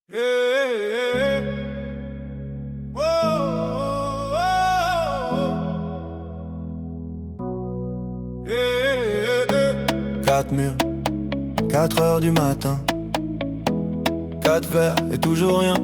Yeah, yeah. Whoa, whoa. Yeah. 4 murs, 4 heures du matin, 4 verres et toujours rien.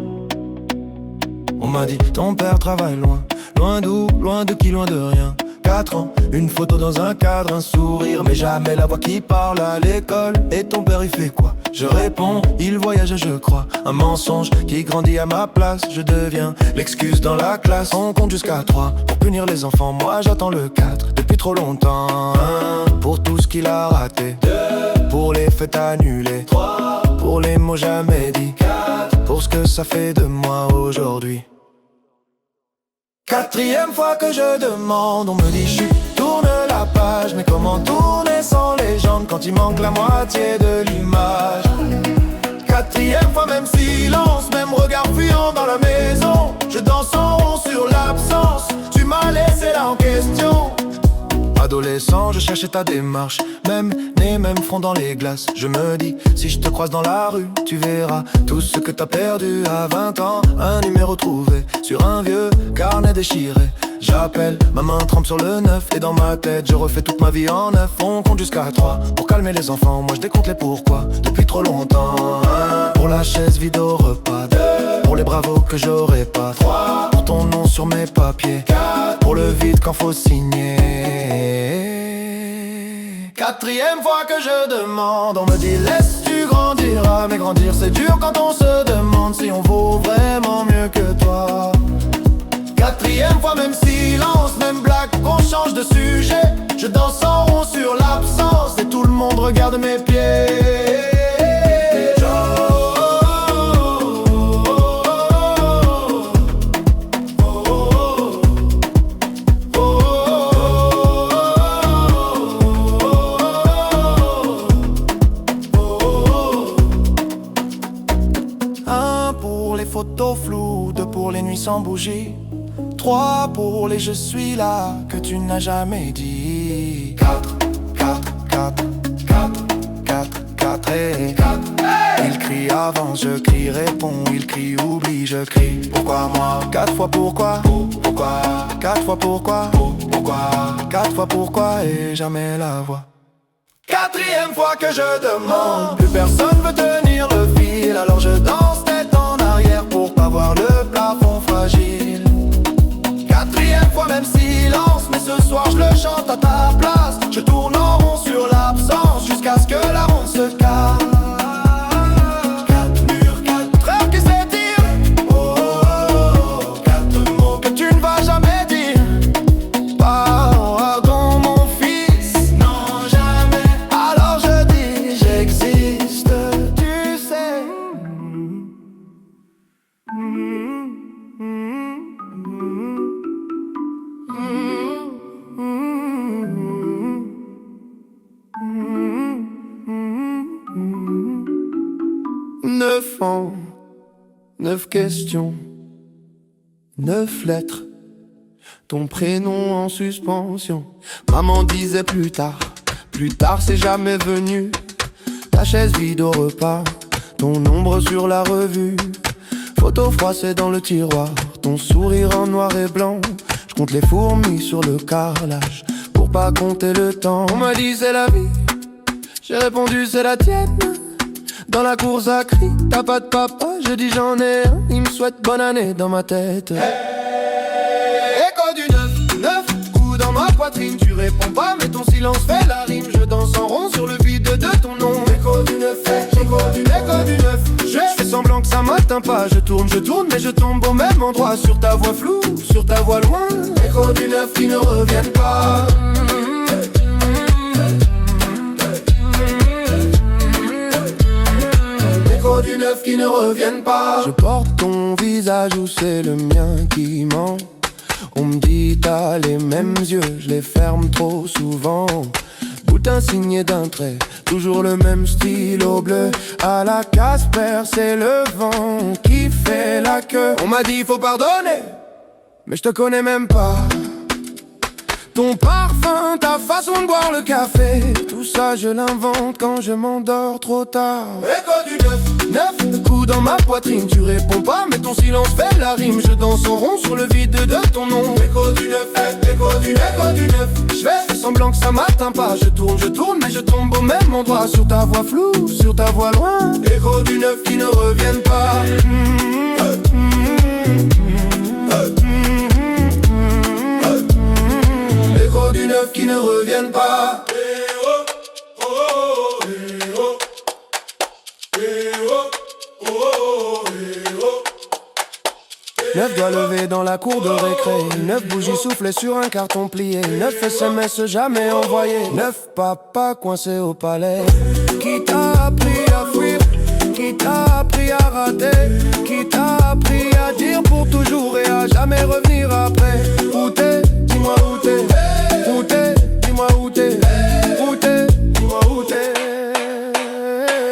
On m'a dit ton père travaille loin, loin d'où, loin de qui, loin de rien. 4 ans, une photo dans un cadre, un sourire, mais jamais la voix qui parle à l'école. Et ton père il fait quoi? Je réponds, il voyage je crois. Un mensonge qui grandit à ma place. Je deviens l'excuse dans la classe. On compte jusqu'à 3 pour punir les enfants. Moi j'attends le 4 depuis trop longtemps. 1 pour tout ce qu'il a raté, 2 pour les fêtes annulées, 3 pour les mots jamais dits, 4 pour ce que ça fait de moi aujourd'hui. 4e fois que je demande, on me dit chut, tourne la page. Mais comment tourner sans légende quand il manque la moitié de l'image? 4e fois, même silence, même regard fuyant dans la maison. Je danse en rond sur l'absence, tu m'as laissé là en question. Adolescent, je cherchais ta démarche, même nez, même front dans les glaces. Je me dis, si je te croise dans la rue, tu verras tout ce que t'as perdu à 20 ans. Un numéro trouvé sur un vieux carnet déchiré. J'appelle, ma main trempe sur le 9. Et dans ma tête, je refais toute ma vie en 9. On compte jusqu'à 3 pour calmer les enfants. Moi je décompte les pourquoi depuis trop longtemps. 1 pour la chaise vide au repas, 2 pour les bravos que j'aurais pas, 3 pour ton nom sur mes papiers, 4 pour le vide quand faut signer. 4e fois que je demande, on me dit laisse tu grandiras. Mais grandir c'est dur quand on se demande si on vaut vraiment mieux que toi. 4e fois, même silence, même blague, qu'on change de sujet. Je danse en rond sur l'absence et tout le monde regarde mes pieds. Pour les photos floues, 2 pour les nuits sans bougie, 3 pour les je suis là que tu n'as jamais dit. 4, 4, 4, 4, 4, 4 et 4. Il crie avance, je crie réponds, il crie oublie, je crie pourquoi moi? 4 fois pourquoi? Pourquoi? 4 fois pourquoi? Pourquoi? 4 fois pourquoi et jamais la voix. 4e fois que je demande, plus personne veut tenir le fil. Alors je danse tête en arrière pour pas voir le plafond fragile. 4e fois, même silence, mais ce soir je le chante à ta place. Je tourne en rond sur l'absence jusqu'à ce que la ronde se calme. 4 murs, 4 heures qui s'étirent. Oh, oh, oh, 4 mots que tu ne vas jamais dire. Pardon mon fils, non jamais. Alors je dis j'existe, tu sais. Neuf ans, 9 questions, 9 lettres, ton prénom en suspension. Maman disait plus tard c'est jamais venu. Ta chaise vide au repas, ton ombre sur la revue. Photo froissée dans le tiroir, ton sourire en noir et blanc. Je compte les fourmis sur le carrelage pour pas compter le temps. On m'a dit c'est la vie, j'ai répondu c'est la tienne. Dans la cour ça crie, t'as pas de papa, je dis j'en ai un. Il me souhaite bonne année dans ma tête. Hey, écho du 9, 9 coups dans ma poitrine. Tu réponds pas mais ton silence fait la rime. Je danse en rond sur le vide de ton nom. Écho du 9, écho du 9. Je fais semblant que ça m'atteint pas. Je tourne mais je tombe au même endroit. Sur ta voix floue, sur ta voix loin. Écho du 9 qui ne reviennent pas. Du 9 qui ne reviennent pas. Je porte ton visage ou c'est le mien qui ment. On me dit t'as les mêmes yeux, je les ferme trop souvent. Boutin signé d'un trait, toujours le même stylo bleu. À la Casper, c'est le vent qui fait la queue. On m'a dit faut pardonner, mais je te connais même pas. Ton parfum parfum, ta façon de boire le café. Tout ça je l'invente quand je m'endors trop tard. Écho du 9, coup dans ma poitrine. Tu réponds pas mais ton silence fait la rime. Je danse en rond sur le vide de ton nom. Écho du 9, écho du 9. Je fais semblant que ça m'atteint pas. Je tourne mais je tombe au même endroit. Sur ta voix floue, sur ta voix loin. Écho du 9 qui ne reviennent pas. Écho du 9 qui ne reviennent pas. Neuf doigts levés dans la cour de récré. 9 bougies soufflées sur un carton plié. 9 SMS jamais envoyés. 9 papas coincés au palais. Qui t'a appris à fuir? Qui t'a appris à rater? Qui t'a appris à dire pour toujours et à jamais revenir après? Où t'es? Dis-moi où t'es. Où t'es? Dis-moi où t'es. Où t'es? Dis-moi où t'es.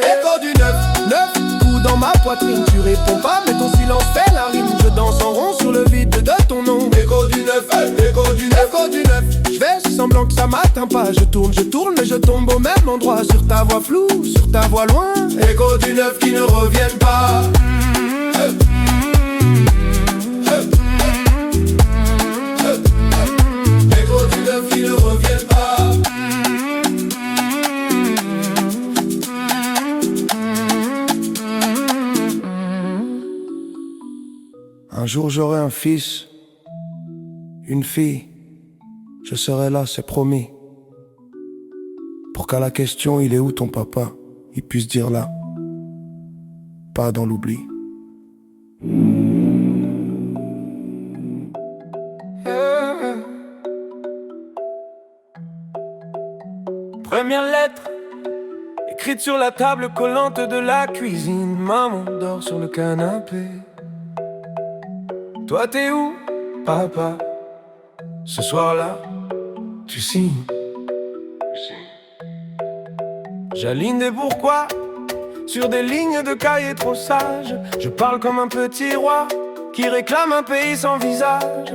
Écho du 9 coups dans ma poitrine. Tu réponds pas mais ton silence fait la rime. Je danse en rond sur le vide de ton nom. Écho du 9, écho du 9, écho du 9. Je fais semblant que ça m'atteint pas. Je tourne mais je tombe au même endroit. Sur ta voix floue, sur ta voix loin. Écho du 9 qui ne reviennent pas. Écho du 9 qui ne reviennent pas. Un jour j'aurai un fils, une fille, je serai là, c'est promis. Pour qu'à la question il est où ton papa, il puisse dire là, pas dans l'oubli. Première lettre, écrite sur la table collante de la cuisine. Maman dort sur le canapé. Toi t'es où, papa? Ce soir-là, tu signes. J'aligne des pourquoi sur des lignes de cahiers trop sages. Je parle comme un petit roi qui réclame un pays sans visage.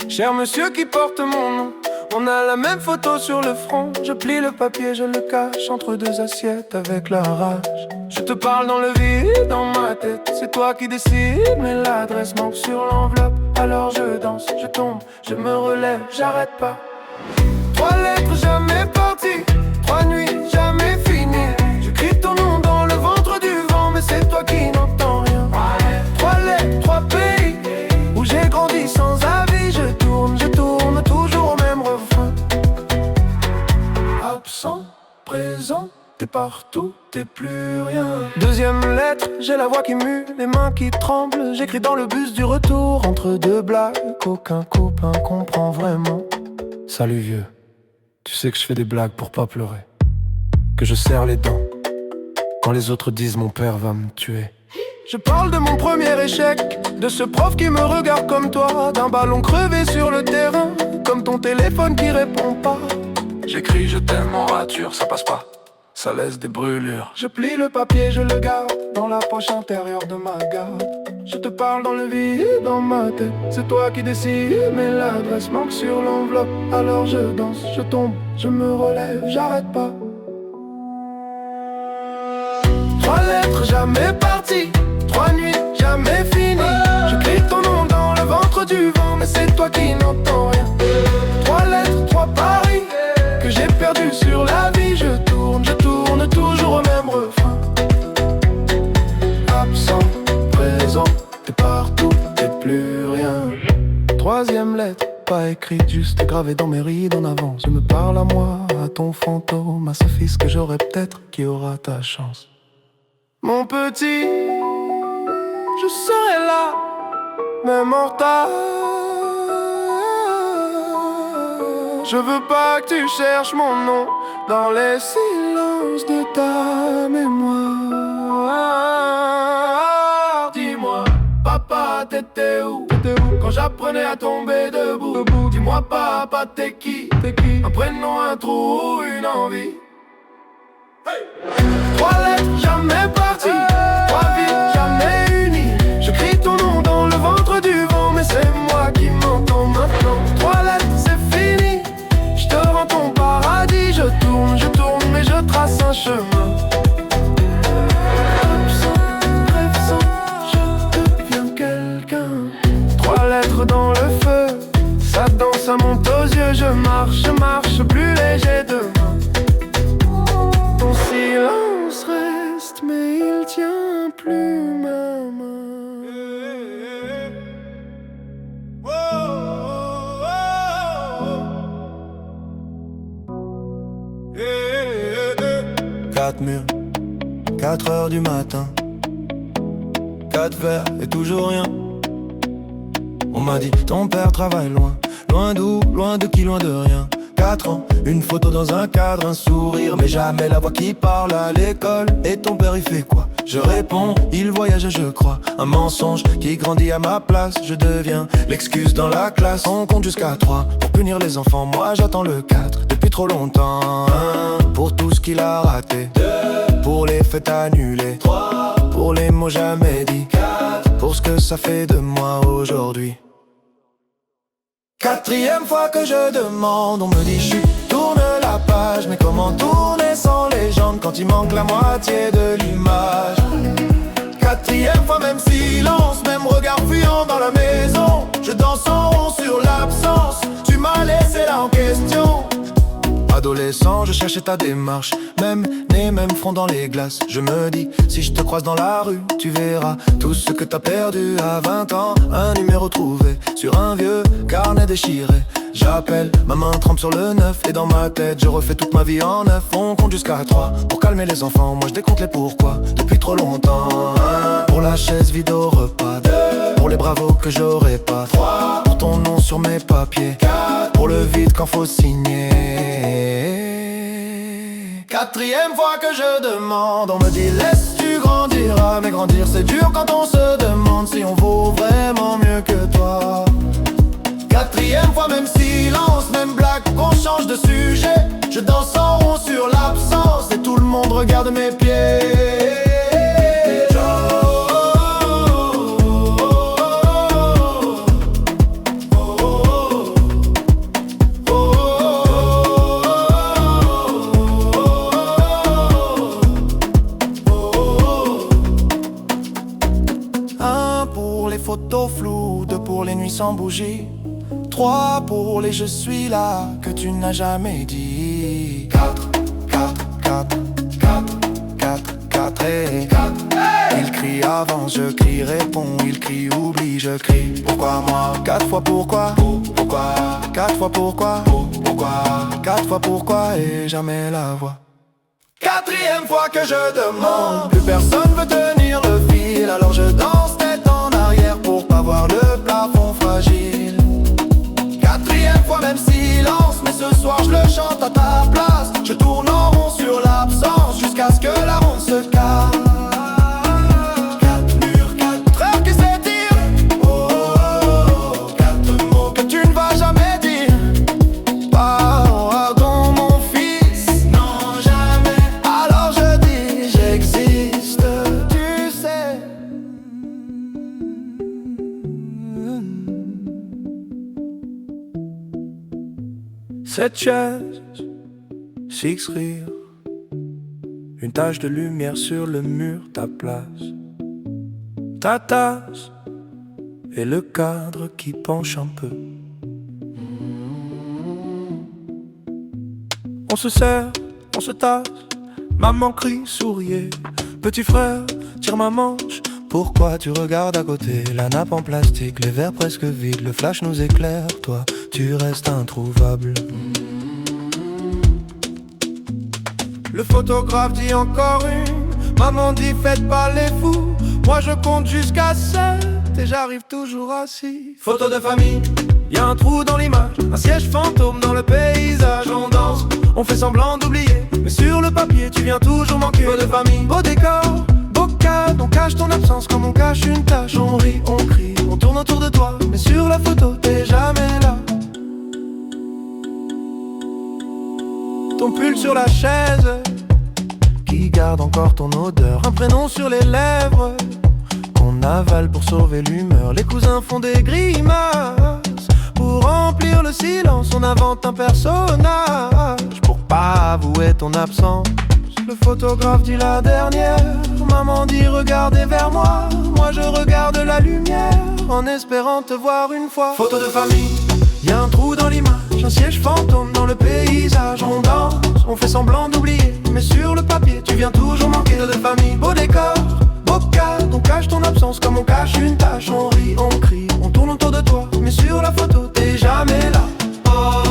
Cher monsieur qui porte mon nom, on a la même photo sur le front. Je plie le papier, je le cache entre deux assiettes avec la rage. Je te parle dans le vide, dans ma tête, c'est toi qui décides. Mais l'adresse manque sur l'enveloppe. Alors je danse, je tombe, je me relève, j'arrête pas. 3 lettres jamais parties, 3 nuits jamais finies. Je crie ton nom dans le ventre du vent, mais c'est toi qui n'entends rien. 3 lettres, 3 pays, où j'ai grandi sans avis. Je tourne, toujours au même refrain. Absent, présent, t'es partout, t'es plus rien. Deuxième lettre, j'ai la voix qui mue, les mains qui tremblent. J'écris dans le bus du retour, entre deux blagues qu'aucun copain comprend vraiment. Salut vieux, tu sais que je fais des blagues pour pas pleurer, que je serre les dents quand les autres disent mon père va me tuer. Je parle de mon premier échec, de ce prof qui me regarde comme toi, d'un ballon crevé sur le terrain, comme ton téléphone qui répond pas. J'écris je t'aime en rature, ça passe pas, ça laisse des brûlures. Je plie le papier, je le garde dans la poche intérieure de ma garde. Je te parle dans le vide, dans ma tête, c'est toi qui décides. Mais l'adresse manque sur l'enveloppe. Alors je danse, je tombe, je me relève, j'arrête pas. 3 lettres jamais parties, 3 nuits jamais finies. Je crie ton nom dans le ventre du vent, mais c'est toi qui n'entends rien. 3 lettres, 3 paris que j'ai perdu sur la vie. Je tourne, toujours au même refrain. Absent, présent, t'es partout, t'es plus rien. 3e lettre, pas écrite, juste gravée dans mes rides en avant. Je me parle à moi, à ton fantôme, à ce fils que j'aurai peut-être qui aura ta chance. Mon petit, je serai là, même en retard. Je veux pas que tu cherches mon nom dans les silences de ta mémoire. Dis-moi, papa, t'étais où? Quand j'apprenais à tomber debout. Dis-moi, papa, t'es qui? Un prénom, un trou, une envie. 3 lettres jamais parties, 3 vies jamais unies. Je crie ton nom dans le ventre du vent, mais c'est moi qui m'entends maintenant. 3 lettres c'est fini, je te rends 4 murs, 4 heures du matin, 4 verres et toujours rien. On m'a dit ton père travaille loin, loin d'où, loin de qui, loin de rien. 4 ans, une photo dans un cadre, un sourire, mais jamais la voix qui parle à l'école. Et ton père il fait quoi? Je réponds, il voyage je crois. Un mensonge qui grandit à ma place. Je deviens l'excuse dans la classe. On compte jusqu'à 3 pour punir les enfants. Moi j'attends le 4 depuis trop longtemps. 1 pour tout ce qu'il a raté, 2 pour les fêtes annulées, 3 pour les mots jamais dits, 4 pour ce que ça fait de moi aujourd'hui. 4e fois que je demande, on me dit chut, tourne la page. Mais comment tourner sans légende quand il manque la moitié de l'image? 4e fois, même silence, même regard fuyant dans la maison. Je danse en rond sur l'absence, tu m'as laissé là en question. Adolescent, je cherchais ta démarche, même nez, même front dans les glaces. Je me dis, si je te croise dans la rue, tu verras tout ce que t'as perdu à 20 ans. Un numéro trouvé sur un vieux carnet déchiré. J'appelle, ma main trempe sur le 9. Et dans ma tête, je refais toute ma vie en 9. On compte jusqu'à 3 pour calmer les enfants. Moi je décompte les pourquoi depuis trop longtemps. 1 pour la chaise vide au repas, 2 pour les bravos que j'aurais pas, 3 pour ton nom sur mes papiers, 4 pour le vide quand faut signer. 4e fois que je demande, on me dit laisse tu grandiras. Mais grandir c'est dur quand on se demande si on vaut vraiment mieux que toi. 4e fois, même silence, même blague, qu'on change de sujet. Je danse en rond sur l'absence et tout le monde regarde mes pieds. Pour les photos floues, 2 pour les nuits sans bougie, 3 pour les je suis là que tu n'as jamais dit. 4, 4, 4, 4, 4, 4 et 4. Il crie avance, je crie réponds, il crie oublie, je crie pourquoi moi? 4 fois pourquoi? Pourquoi? 4 fois pourquoi? Pourquoi? 4 fois pourquoi et jamais la voix. 4e fois que je demande, plus personne veut tenir le fil. Alors je danse tête en arrière pour pas voir le plafond fragile. 4e fois, même silence, mais ce soir je le chante à ta place. Je tourne en rond sur l'absence jusqu'à ce que la ronde se calme. 4 murs, 4 heures qui s'étirent. Oh, oh, oh, 4 mots que tu ne vas jamais dire. Pardon mon fils, non jamais. Alors je dis j'existe, tu sais. Cette chaise, 6 rires, une tache de lumière sur le mur, ta place, ta tasse et le cadre qui penche un peu. On se serre, on se tasse, maman crie, souriez. Petit frère, tire ma manche. Pourquoi tu regardes à côté? La nappe en plastique, les verres presque vides, le flash nous éclaire. Toi, tu restes introuvable. Le photographe dit encore une. Maman dit faites pas les fous. Moi je compte jusqu'à 7 et j'arrive toujours à 6. Photo de famille, y'a un trou dans l'image, un siège fantôme dans le paysage. On danse, on fait semblant d'oublier, mais sur le papier tu viens toujours manquer. Photo de famille, beau décor, beau cadre, on cache ton absence comme on cache une tache. On rit, on crie, on tourne autour de toi, mais sur la photo t'es jamais là. Ton pull sur la chaise, qui garde encore ton odeur. Un prénom sur les lèvres, qu'on avale pour sauver l'humeur. Les cousins font des grimaces, pour remplir le silence on invente un personnage. Pour pas avouer ton absence, le photographe dit la dernière. Maman dit regardez vers moi, moi je regarde la lumière, en espérant te voir une fois. Photo de famille, y'a un trou dans l'image, un siège fantôme dans le paysage. On danse, on fait semblant d'oublier, mais sur le papier tu viens toujours manquer. Photo de famille, beau décor, beau cadre, on cache ton absence comme on cache une tache. On rit, on crie, on tourne autour de toi, mais sur la photo t'es jamais là. Oh, oh,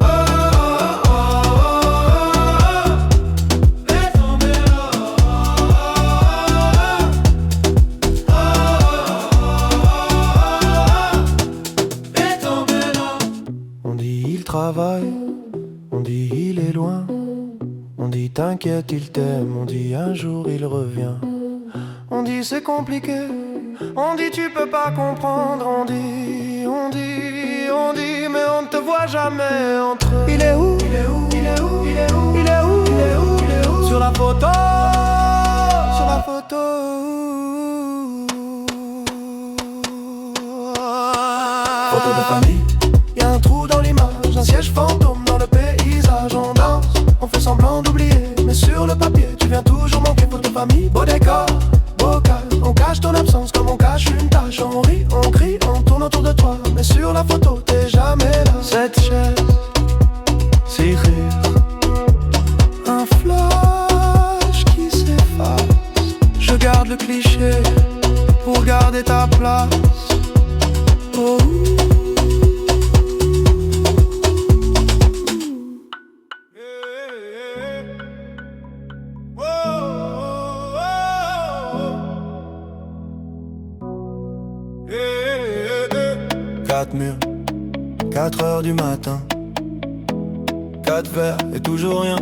oh, oh, oh, oh, oh, oh. t'inquiète, il t'aime. On dit un jour il revient. On dit c'est compliqué. On dit tu peux pas comprendre. On dit, mais on ne te voit jamais entre eux. Il est où? Il est où? Il est où? Il est où? Il est où? Il est où? Il est où? Sur la photo. Sur la photo. Photo de famille. Y'a un trou dans l'image, un siège fantôme dans le paysage. On danse, on fait semblant d'oublier, mais sur le papier tu viens toujours manquer. Photo de famille, beau décor, beau calme. On cache ton absence comme on cache une tâche. On rit, on crie, on tourne autour de toi, mais sur la photo t'es jamais là. Cette chaise, c'est rire, un flash qui s'efface. Je garde le cliché pour garder ta place. Oh. Quatre murs, 4 heures du matin, 4 verres et toujours rien.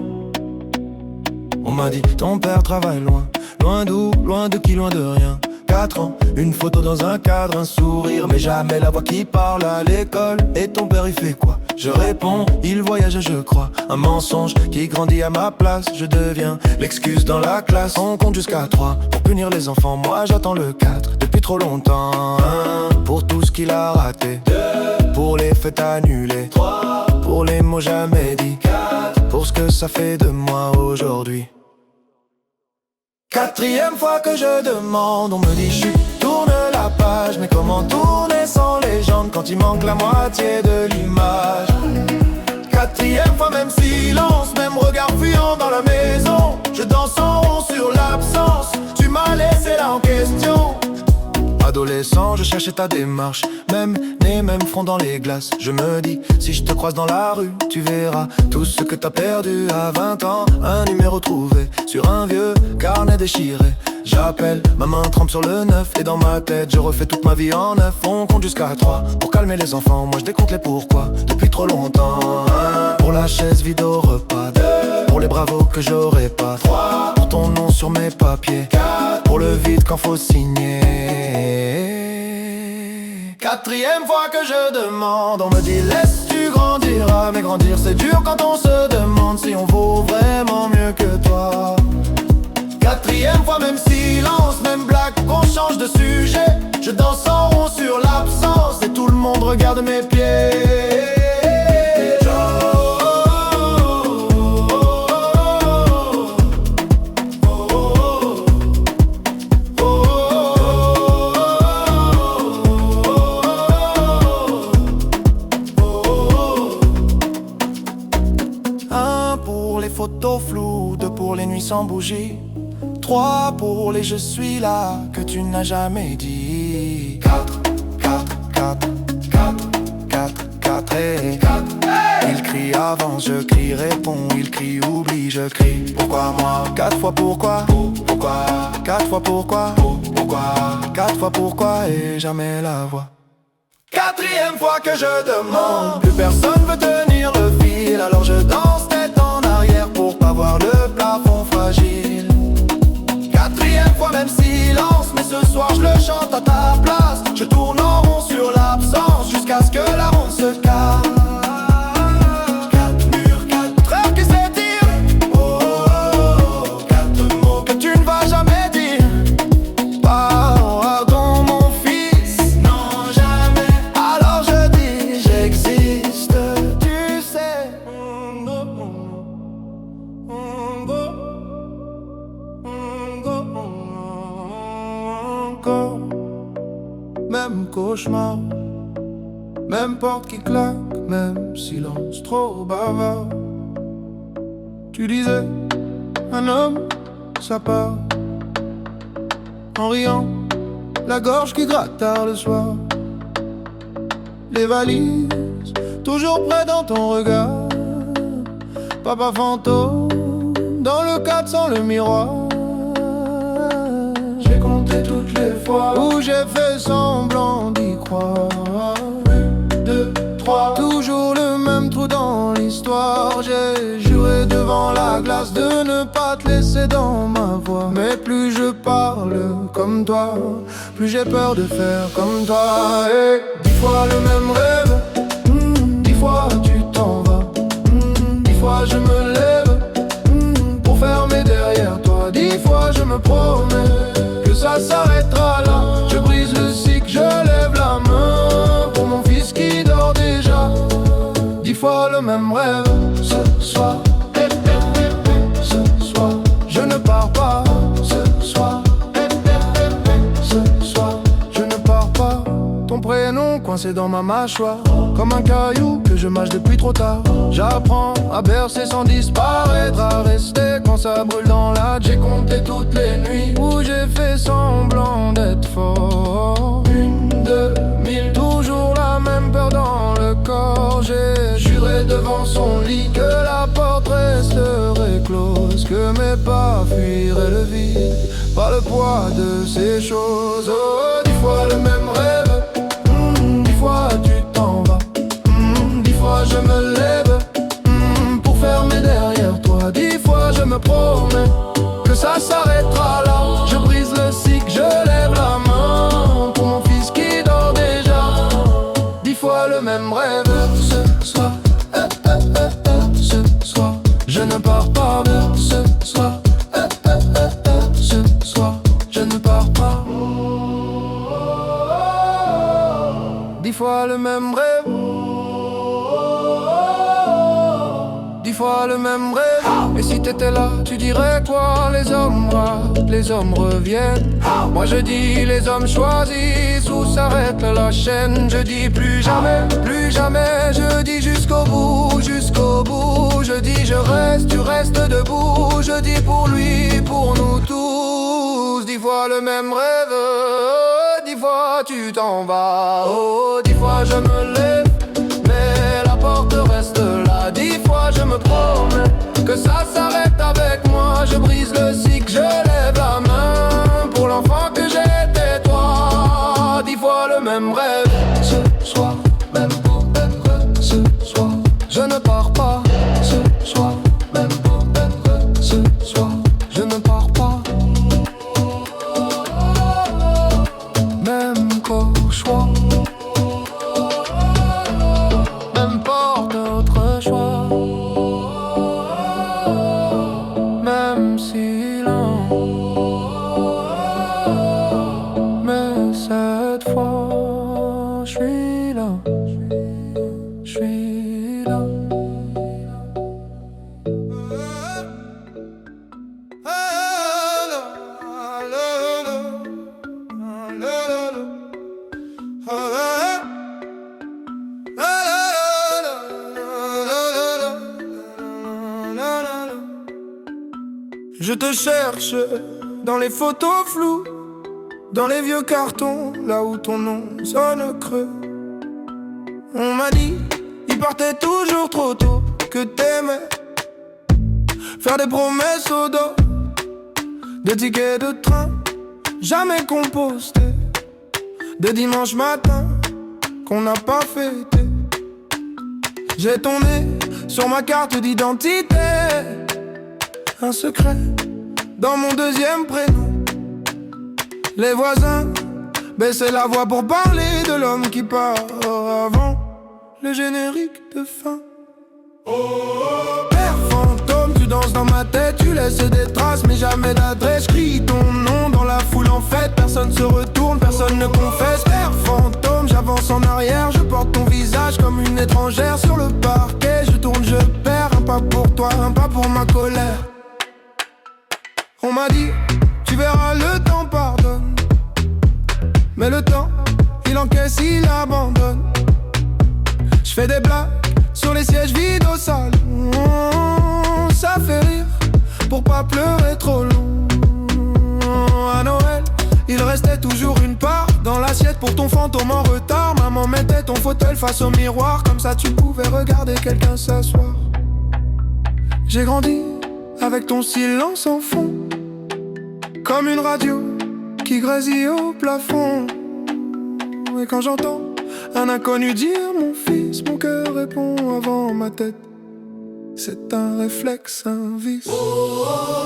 On m'a dit ton père travaille loin, loin d'où, loin de qui, loin de rien. 4 ans, une photo dans un cadre, un sourire, mais jamais la voix qui parle à l'école. Et ton père il fait quoi? Je réponds, il voyage je crois. Un mensonge qui grandit à ma place. Je deviens l'excuse dans la classe. On compte jusqu'à 3 pour punir les enfants. Moi j'attends le 4 depuis trop longtemps. 1 pour tout ce qu'il a raté, 2 pour les fêtes annulées, 3 pour les mots jamais dits, 4 pour ce que ça fait de moi aujourd'hui. 4e fois que je demande, on me dit chut, tourne la page. Mais comment tourner sans légende quand il manque la moitié de l'image? 4e fois, même silence, même regard fuyant dans la maison. Je danse en rond sur l'absence, tu m'as laissé là en question. Adolescent, je cherchais ta démarche, même nez, même front dans les glaces. Je me dis, si je te croise dans la rue, tu verras tout ce que t'as perdu à 20 ans. Un numéro trouvé sur un vieux carnet déchiré. J'appelle, ma main trempe sur le 9. Et dans ma tête, je refais toute ma vie en 9. On compte jusqu'à 3 pour calmer les enfants. Moi je décompte les pourquoi depuis trop longtemps. 1 pour la chaise vide au repas, 2 pour les bravos que j'aurais pas, 3 pour ton nom sur mes papiers, 4 pour le vide quand faut signer. 4e fois que je demande, on me dit laisse tu grandiras. Mais grandir c'est dur quand on se demande si on vaut vraiment mieux que toi. 4e fois, même silence, même blague, qu'on change de sujet. Je danse en rond sur l'absence et tout le monde regarde mes pieds. Photos floues, 2 pour les nuits sans bougie, 3 pour les je suis là que tu n'as jamais dit. 4, 4, 4, 4, 4, 4 et 4. Il crie avance, je crie réponds, il crie oublie, je crie pourquoi moi. 4 fois pourquoi, pourquoi, 4 fois pourquoi, pourquoi, 4 fois pourquoi et jamais la voix. 4e fois que je demande, plus personne veut tenir le fil. Alors je danse tête en arrière pour pas voir le plafond fragile. 4e fois, même silence, mais ce soir je le chante à ta place. Je tourne en rond sur l'absence jusqu'à ce que la ronde se casse. 4 murs, 4 heures qui s'étirent. Oh, oh, oh, 4 mots que tu ne vas jamais dire. Pardon mon fils, non jamais. Alors je dis j'existe, tu sais. Encore, même cauchemar, même porte qui claque, même silence trop bavard. Tu disais, un homme, ça part en riant, la gorge qui gratte tard le soir. Les valises, toujours près dans ton regard. Papa fantôme, dans le cadre sans le miroir. J'ai compté toutes les fois où j'ai fait semblant d'y croire. 1, 2, 3, toujours le même trou dans l'histoire. J'ai juré devant la glace de ne pas te c'est dans ma voix. Mais plus je parle comme toi, plus j'ai peur de faire comme toi. Et 10 fois le même rêve, 10 fois tu t'en vas, 10 fois je me lève pour fermer derrière toi. 10 fois je me promets que ça s'arrêtera là. Je brise le cycle, je lève la main pour mon fils qui dort déjà. 10 fois le même rêve. Ce soir, ce soir, je ne pars pas. Ce soir, ce soir, je ne pars pas. Ton prénom coincé dans ma mâchoire, comme un caillou que je mâche depuis trop tard. J'apprends à bercer sans disparaître, à rester quand ça brûle dans la. J'ai compté toutes les nuits où j'ai fait semblant d'être fort. 1, 2, 1000, toujours la même peur dans le corps. J'ai juré devant son lit que la porte resterait close, que mes pas fuiraient le vide par le poids de ces choses. Oh, 10 fois le même rêve, 10 fois tu t'en vas, 10 fois je me lève pour fermer derrière toi. 10 fois je me promets que ça s'arrêtera là. Je brise le cycle, je lève la main pour mon fils qui dort déjà. 10 fois le même rêve. Ce soir, ce soir, je ne pars pas. Ce soir, ce soir, je ne pars pas. 10 fois le même rêve, 10 fois le même rêve. Et si t'étais là, tu dirais quoi? Les hommes ratent, les hommes reviennent. Moi je dis les hommes choisissent où s'arrête la chaîne. Je dis plus jamais, plus jamais. Je dis jusqu'au bout, jusqu'au bout. Je dis je reste, tu restes debout. Je dis pour lui, pour nous tous. 10 fois le même rêve, 10 fois tu t'en vas. Oh, 10 fois je me lève, mais la porte reste là. 10 fois je me promets que ça s'arrête avec moi. Je brise le cycle, je lève la main pour l'enfant que j'étais toi. 10 fois le même rêve. Ce soir, même rêve. Ce soir, je ne pars pas. Ce soir, même rêve. Ce soir, je ne pars pas. Même choix, même porte autre choix, même silence. Mais cette fois, je suis là, je suis là. Je te cherche dans les photos floues, dans les vieux cartons, là où ton nom sonne creux. On m'a dit, il partait toujours trop tôt, que t'aimais faire des promesses au dos, des tickets de train jamais compostés, des dimanches matins qu'on n'a pas fêté. J'ai ton nez sur ma carte d'identité, un secret dans mon deuxième prénom. Les voisins baissaient la voix pour parler de l'homme qui part avant le générique de fin. Père fantôme, tu danses dans ma tête, tu laisses des traces mais jamais d'adresse. Crie ton nom dans la foule en fête, personne se retourne, personne ne confesse. Père fantôme, j'avance en arrière, je porte ton visage comme une étrangère sur le parquet. Je tourne, je perds, un pas pour toi, un pas pour ma colère. On m'a dit, tu verras, le temps pardonne. Mais le temps, il encaisse, il abandonne. Je fais des blagues sur les sièges vides au salon. Ça fait rire pour pas pleurer trop long. À Noël, il restait toujours une part dans l'assiette pour ton fantôme en retard. Maman mettait ton fauteuil face au miroir, comme ça tu pouvais regarder quelqu'un s'asseoir. J'ai grandi avec ton silence en fond, comme une radio qui grésille au plafond. Et quand j'entends un inconnu dire mon fils, mon cœur répond avant ma tête. C'est un réflexe, un vice.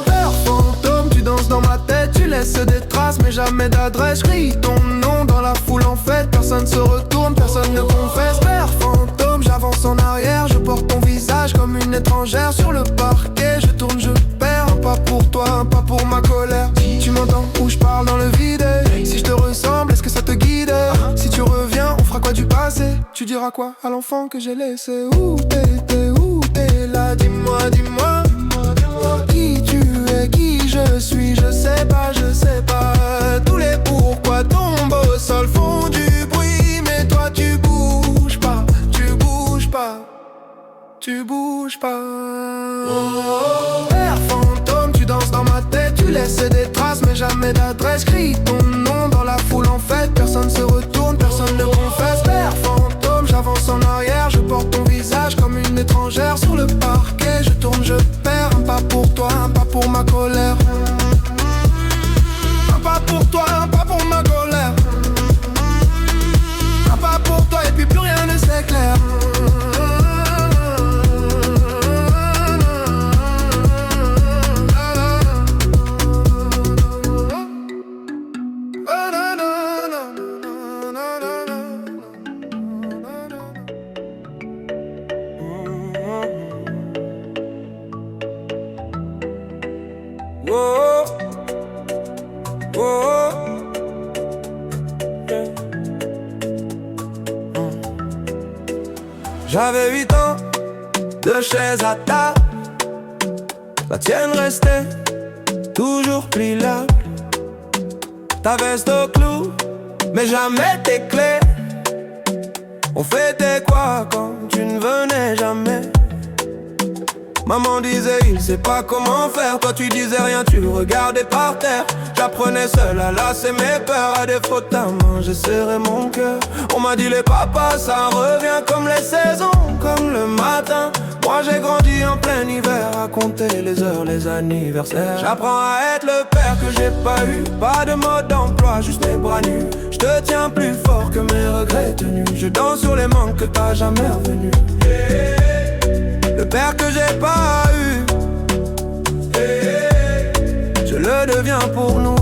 Père fantôme, tu danses dans ma tête, tu laisses des traces mais jamais d'adresse. J'crie ton nom dans la foule en fête, personne se retourne, personne ne confesse. Père fantôme, j'avance en arrière, je porte ton visage comme une étrangère sur le parquet. Je tourne, je perds, un pas pour toi, un pas pour ma colère. Tu m'entends où je parle dans le vide? Si je te ressemble, est-ce que ça te guide? Si tu reviens, on fera quoi du passé? Tu diras quoi à l'enfant que j'ai laissé? Où t'étais, où t'es là? Dis-moi, dis-moi qui tu es, qui je suis. Je sais pas, je sais pas. Tous les pourquoi tombent au sol font du bruit, mais toi tu bouges pas, tu bouges pas, tu bouges pas. Père fantôme, tu danses dans ma tête, tu laisses des traces mais jamais d'adresse. Crie ton nom dans la foule en fête, personne se retourne, personne ne confesse. Père fantôme, j'avance en arrière, je porte ton visage comme une étrangère sur le parquet. Je tourne, je perds, un pas pour toi, un pas pour ma colère. Un pas pour toi, un pas pour ma colère. Un pas pour toi et puis plus rien ne s'éclaire. Oh, oh, yeah. J'avais 8 ans, 2 chaises à table. La tienne restait toujours pliable. Ta veste au clou, mais jamais tes clés. On fêtait quoi quand tu ne venais jamais? Maman disait il sait pas comment faire. Toi tu disais rien, tu le regardais par terre. J'apprenais seul à lasser mes peurs. À défaut de ta main, j'ai serré mon cœur. On m'a dit les papas, ça revient comme les saisons, comme le matin. Moi j'ai grandi en plein hiver, à compter les heures, les anniversaires. J'apprends à être le père que j'ai pas eu. Pas de mode d'emploi, juste mes bras nus. Je te tiens plus fort que mes regrets tenus. Je danse sur les manques que t'as jamais revenus. Le père que j'ai pas eu, je le deviens pour nous.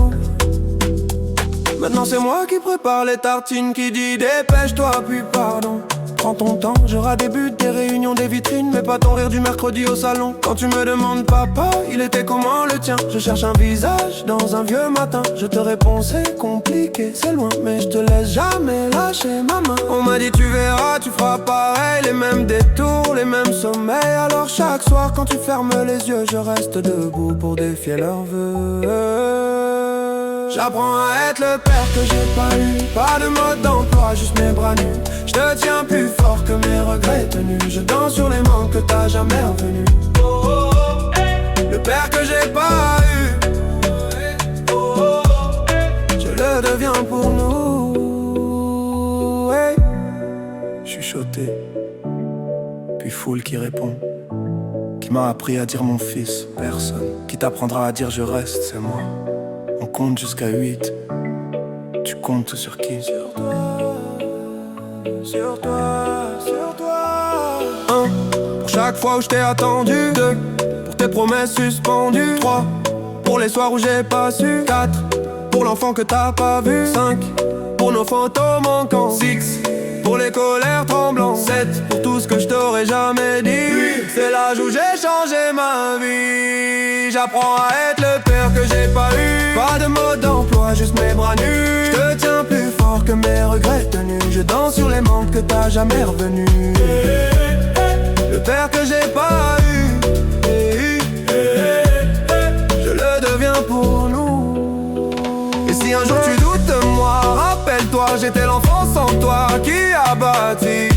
Maintenant c'est moi qui prépare les tartines, qui dit dépêche-toi puis pardon. Prends ton temps, j'aurai des buts, des réunions, des vitrines, mais pas ton rire du mercredi au salon. Quand tu me demandes papa, il était comment le tien? Je cherche un visage dans un vieux matin. Je te réponds c'est compliqué, c'est loin, mais je te laisse jamais lâcher ma main. On m'a dit tu verras, tu feras pareil, les mêmes détours, les mêmes sommeils. Alors chaque soir quand tu fermes les yeux, je reste debout pour défier leurs vœux. J'apprends à être le père que j'ai pas eu. Pas de mode d'emploi, juste mes bras nus. Je te tiens plus fort que mes regrets tenus. Je danse sur les manques que t'as jamais revenus. Le père que j'ai pas eu, je le deviens pour nous. Chuchoté, puis foule qui répond. Qui m'a appris à dire mon fils, personne. Qui t'apprendra à dire je reste, c'est moi. On compte jusqu'à 8. Tu comptes sur qui? Sur toi, sur toi, sur toi. 1, pour chaque fois où je t'ai attendu. 2, pour tes promesses suspendues. 3, pour les soirs où j'ai pas su. 4, pour l'enfant que t'as pas vu. 5, pour nos photos manquants. 6, pour les colères tremblantes. 7, pour tout ce que je t'aurais jamais dit. 8, c'est l'âge où j'ai changé ma vie. J'apprends à être le père que j'ai pas eu. Pas de mode d'emploi, juste mes bras nus. Je te tiens plus fort que mes regrets tenus. Je danse sur les manques que t'as jamais revenus. Le père que j'ai pas eu, je le deviens pour nous. Et si un jour tu doutes de moi, rappelle-toi, j'étais l'enfant sans toi qui a bâti.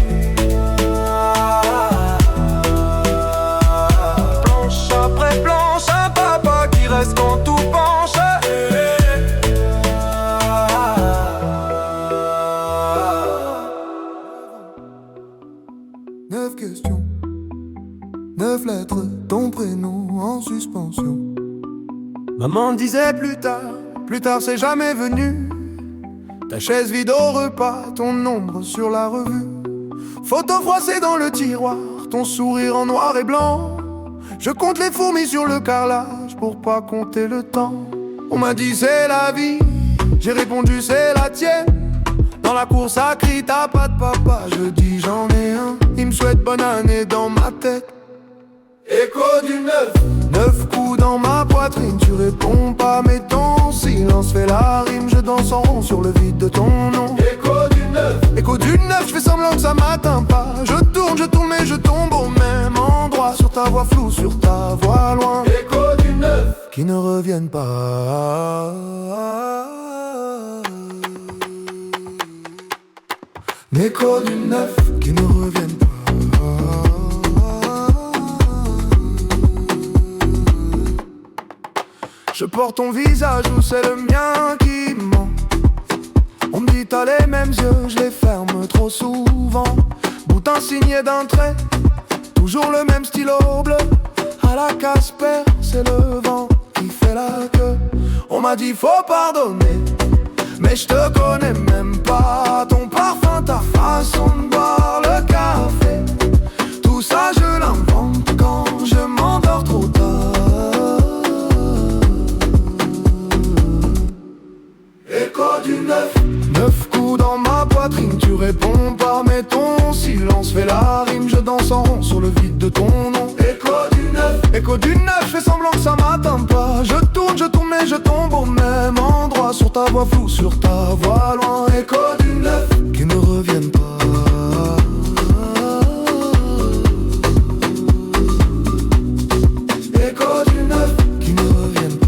Planche après planche, un papa qui reste quand tout penche. 9 questions, 9 lettres, ton prénom en suspension. Maman disait plus tard c'est jamais venu. Ta chaise vide au repas, ton ombre sur la revue. Photo froissée dans le tiroir, ton sourire en noir et blanc. Je compte les fourmis sur le carrelage pour pas compter le temps. On m'a dit c'est la vie, j'ai répondu c'est la tienne. Dans la course à cri, t'as pas de papa, je dis j'en ai un. Il me souhaite bonne année dans ma tête. Écho du 9 coups dans ma poitrine, tu réponds pas mais ton silence fait la rime. Je danse en rond sur le vide de ton nom. Écho du 9, je fais semblant que ça m'atteint pas. Je tourne mais je tombe au même endroit. Sur ta voix floue, sur ta voix loin. Écho du 9 qui ne reviennent pas. Écho du 9 qui ne reviennent pas. Je porte ton visage ou c'est le mien qui ment. On me dit t'as les mêmes yeux, je les ferme trop souvent. Boutin signé d'un trait, toujours le même stylo bleu. À la Casper, c'est le vent qui fait la queue. On m'a dit faut pardonner, mais je te connais même pas. Ton parfum, ta façon de boire le café, tout ça je l'invente quand je m'endors trop tard. Écho du 9 coups dans ma poitrine, tu réponds pas mais ton silence fait la rime. Je danse en rond sur le vide de ton nom. Écho du 9, je fais semblant que ça m'atteint pas. Je tourne mais je tombe au même endroit. Sur ta voix floue, sur ta voix loin. Écho du 9 qui ne reviennent pas. Écho du 9 qui ne reviennent pas.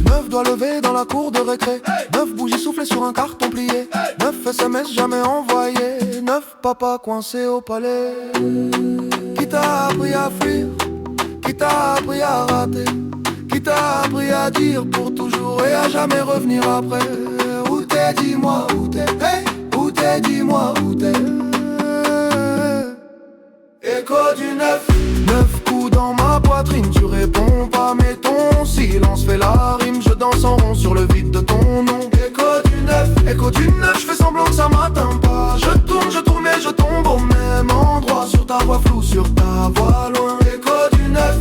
9 doigts levés dans la cour de récré. 9 bougies soufflées sur un carton plié. 9 SMS jamais envoyés. 9 papas coincés au palais. Qui t'a appris à fuir? Qui t'a appris à rater? Qui t'a appris à dire pour toujours et à jamais revenir après? Où t'es, dis-moi où t'es? Hey, où t'es, dis-moi où t'es? Écho du 9 coups dans ma poitrine, tu réponds pas mais ton silence fait la rime. Je danse en rond sur le vide de ton nom. Écho du 9, je fais semblant que ça m'atteint pas. Je tourne mais je tombe au même endroit. Sur ta voix floue, sur ta voix loin. Écho du 9.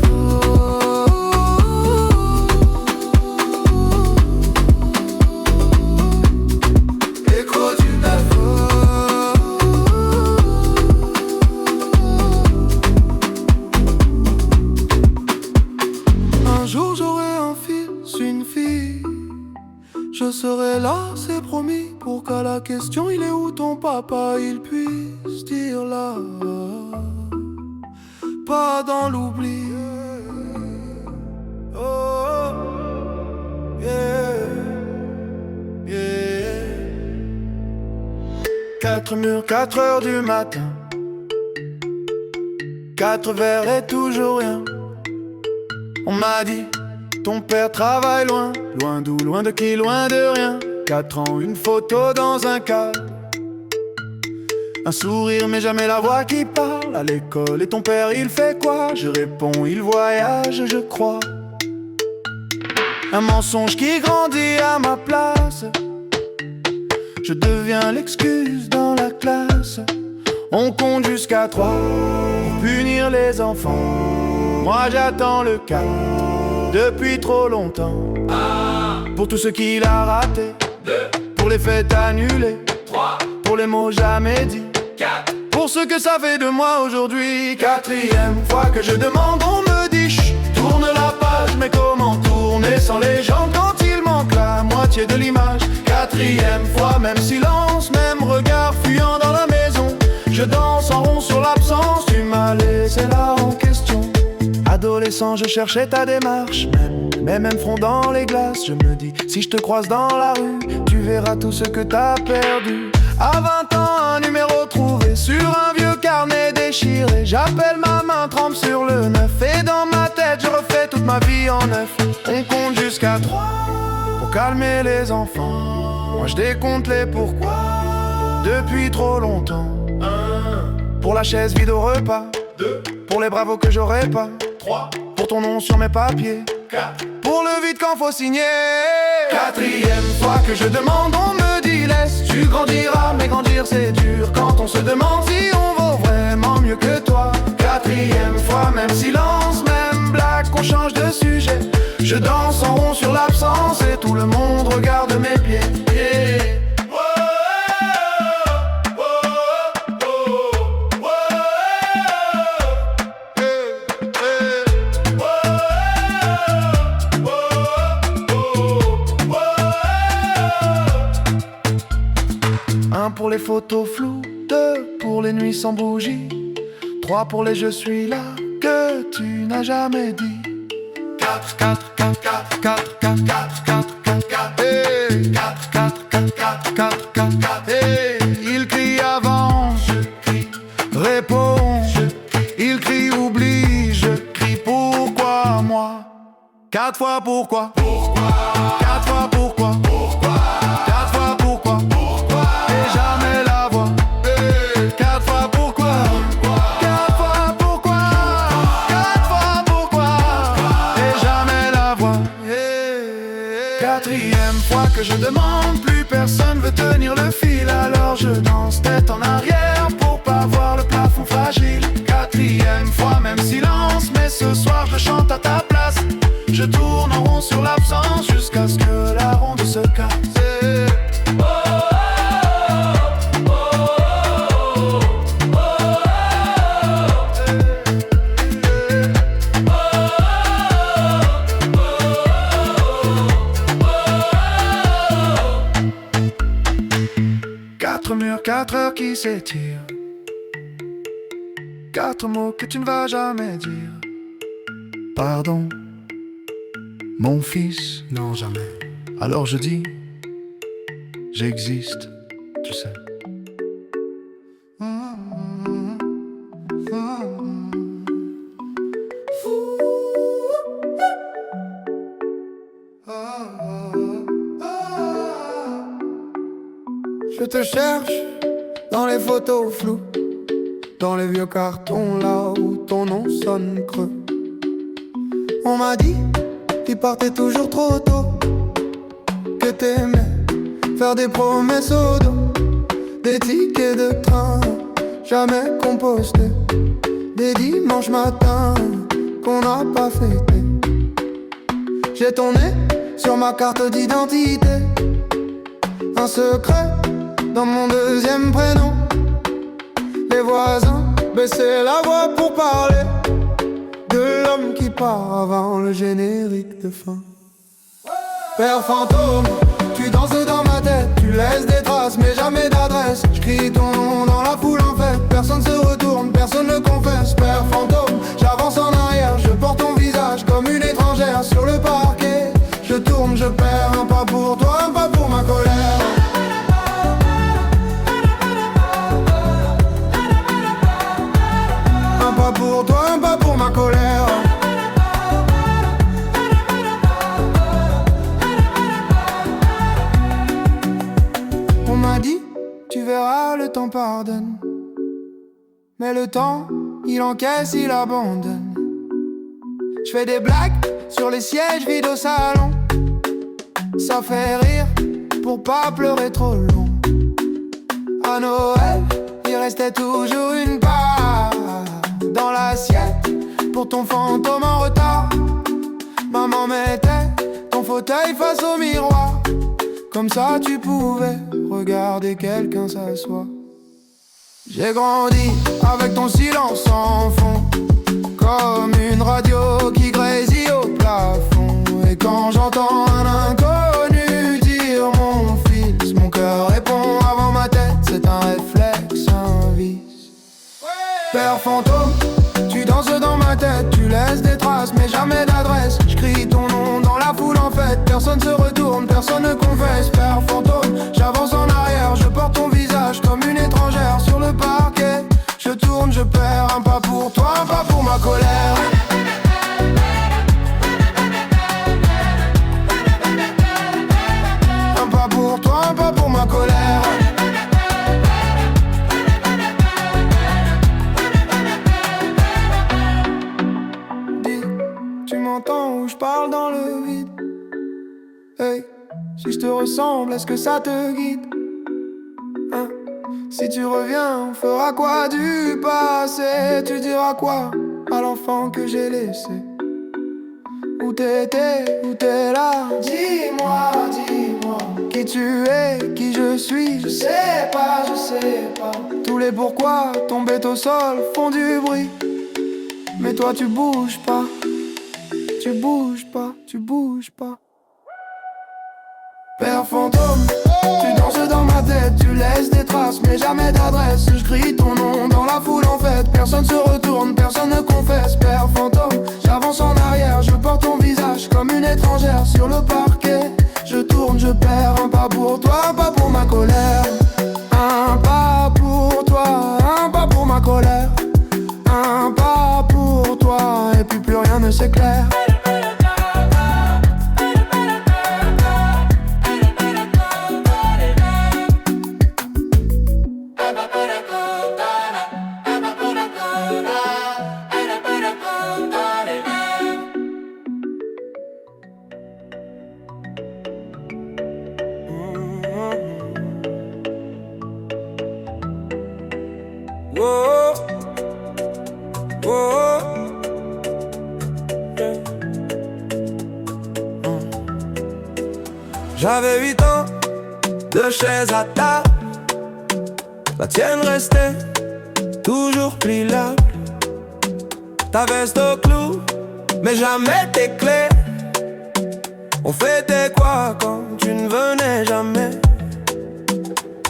Écho du 9. Un jour j'aurai un fils, une fille. Je serai là, c'est promis, pour qu'à la question il est où ton papa, il puisse dire là, pas dans l'oubli. Oh, yeah, yeah. 4 murs, 4 heures du matin, 4 verres et toujours rien. On m'a dit ton père travaille loin, loin d'où, loin de qui, loin de rien. 4 ans, une photo dans un cadre, un sourire mais jamais la voix qui parle. À l'école et ton père il fait quoi? Je réponds il voyage je crois. Un mensonge qui grandit à ma place, je deviens l'excuse dans la classe. On compte jusqu'à 3 pour punir les enfants. Moi j'attends le 4 depuis trop longtemps. Pour tout ce qu'il a raté, 2. Pour les fêtes annulées, 3. Pour les mots jamais dits, 4. Pour ce que ça fait de moi aujourd'hui. 4e fois que je demande, on me dit chut, tourne la page. Mais comment tourner sans légende quand il manque la moitié de l'image? 4e fois, même silence, même regard fuyant dans la maison. Je danse en rond sur l'absence, tu m'as laissé là en question. Adolescent, je cherchais ta démarche, même front dans les glaces. Je me dis, si je te croise dans la rue, tu verras tout ce que t'as perdu. À 20 ans, un numéro trouvé sur un vieux carnet déchiré. J'appelle ma main, trempe sur le 9. Et dans ma tête, je refais toute ma vie en 9. On compte jusqu'à 3 pour calmer les enfants. Moi je décompte les pourquoi depuis trop longtemps. 1 pour la chaise vide au repas, 2 pour les bravos que j'aurais pas, 3 pour ton nom sur mes papiers, 4 pour le vide quand faut signer. 4e fois que je demande, on me dit laisse, tu grandiras. Mais grandir c'est dur quand on se demande si on vaut vraiment mieux que toi. Quatrième fois, même silence, même blague, on change de sujet. Je danse en rond sur l'absence et tout le monde regarde mes pieds. Yeah. Un pour les photos floues, deux pour les nuits sans bougie, trois pour les je suis là que tu n'as jamais dit. 4, 4, 4, 4, 4, 4, 4, 4, 4, 4, hey. 4, 4, 4, 4, 4, 4, 4, hey. Il crie avant, je crie, réponds, je crie. Il crie oublie, je crie pourquoi moi. 4 fois pourquoi, pourquoi. 4 fois pourquoi, pourquoi. 4 fois pourquoi, pourquoi. Et jamais la voix, hey. 4 fois pourquoi, pourquoi. 4 fois pourquoi, 4 fois pourquoi. Et jamais la voix, hey. Quatrième fois que je demande, plus personne veut tenir le fil. Alors je danse tête en arrière pour pas voir le plafond fragile. Quatrième fois, même silence, mais ce soir je chante à ta place. Je tourne en rond sur l'absence jusqu'à ce que la ronde se casse. Quatre murs, 4 heures qui s'étirent. 4 mots que tu ne vas jamais dire. Pardon, mon fils. Non, jamais. Alors je dis, j'existe, tu sais. Je te cherche dans les photos floues, dans les vieux cartons là où ton nom sonne creux. On m'a dit, tu partais toujours trop tôt, que t'aimais faire des promesses au dos, des tickets de train jamais compostés, des dimanches matins qu'on n'a pas fêté. J'ai ton nez sur ma carte d'identité, un secret dans mon deuxième prénom. Les voisins baissaient la voix pour parler de l'homme qui part avant le générique de fin. Père fantôme, tu danses dans ma tête, tu laisses des traces mais jamais d'adresse. Je crie ton nom dans la foule en fait, personne se retourne, personne ne confesse. Père fantôme, j'avance en arrière, je porte ton visage comme une étrangère sur le parquet. Je tourne, je perds, un pas pour toi, un pas pour ma colère. Un pas pour toi, un pas pour ma colère. On m'a dit, tu verras, le temps pardonne. Mais le temps, il encaisse, il abandonne. Je fais des blagues sur les sièges vides au salon. Ça fait rire pour pas pleurer trop long. À Noël, il restait toujours une part dans l'assiette pour ton fantôme en retard. Maman mettait ton fauteuil face au miroir, comme ça tu pouvais regarder quelqu'un s'asseoir. J'ai grandi avec ton silence en fond, comme une radio qui grésille au plafond. Et quand j'entends un inconnu dire mon fils, mon cœur répond avant ma tête, c'est un réflexe, un vice. Père fantôme, tu danses dans ma tête, tu laisses des traces mais jamais d'adresse. Je crie ton nom dans la foule en fait, personne se retourne, personne ne confesse. Père fantôme, j'avance en arrière, je porte ton visage comme une étrangère sur le parquet. Je tourne, je perds, un pas pour toi, un pas pour ma colère. Un pas pour toi, un pas pour ma colère. Dis, tu m'entends ou je parle dans le vide? Hey, si je te ressemble, est-ce que ça te guide? Hein? Si tu reviens, on fera quoi du passé? Tu diras quoi à l'enfant que j'ai laissé? Où t'étais, où t'es là? Dis-moi, dis-moi qui tu es, qui je suis. Je sais pas, je sais pas. Tous les pourquoi tombés au sol font du bruit. Mais toi tu bouges pas. Tu bouges pas, tu bouges pas. Père fantôme, tu danses dans ma tête, tu laisses des traces mais jamais d'adresse. Je crie ton nom dans la foule en fait, personne se retourne, personne ne confesse. Père fantôme, j'avance en arrière, je porte ton visage comme une étrangère sur le parquet. Je tourne, je perds, un pas pour toi, un pas pour ma colère. Un pas pour toi, un pas pour ma colère. Un pas pour toi, et puis plus rien ne s'éclaire. Oh, oh, yeah. J'avais 8 ans, 2 chaises à table. La tienne restait toujours pliable. Ta veste au clou, mais jamais tes clés. On fêtait quoi quand tu ne venais jamais?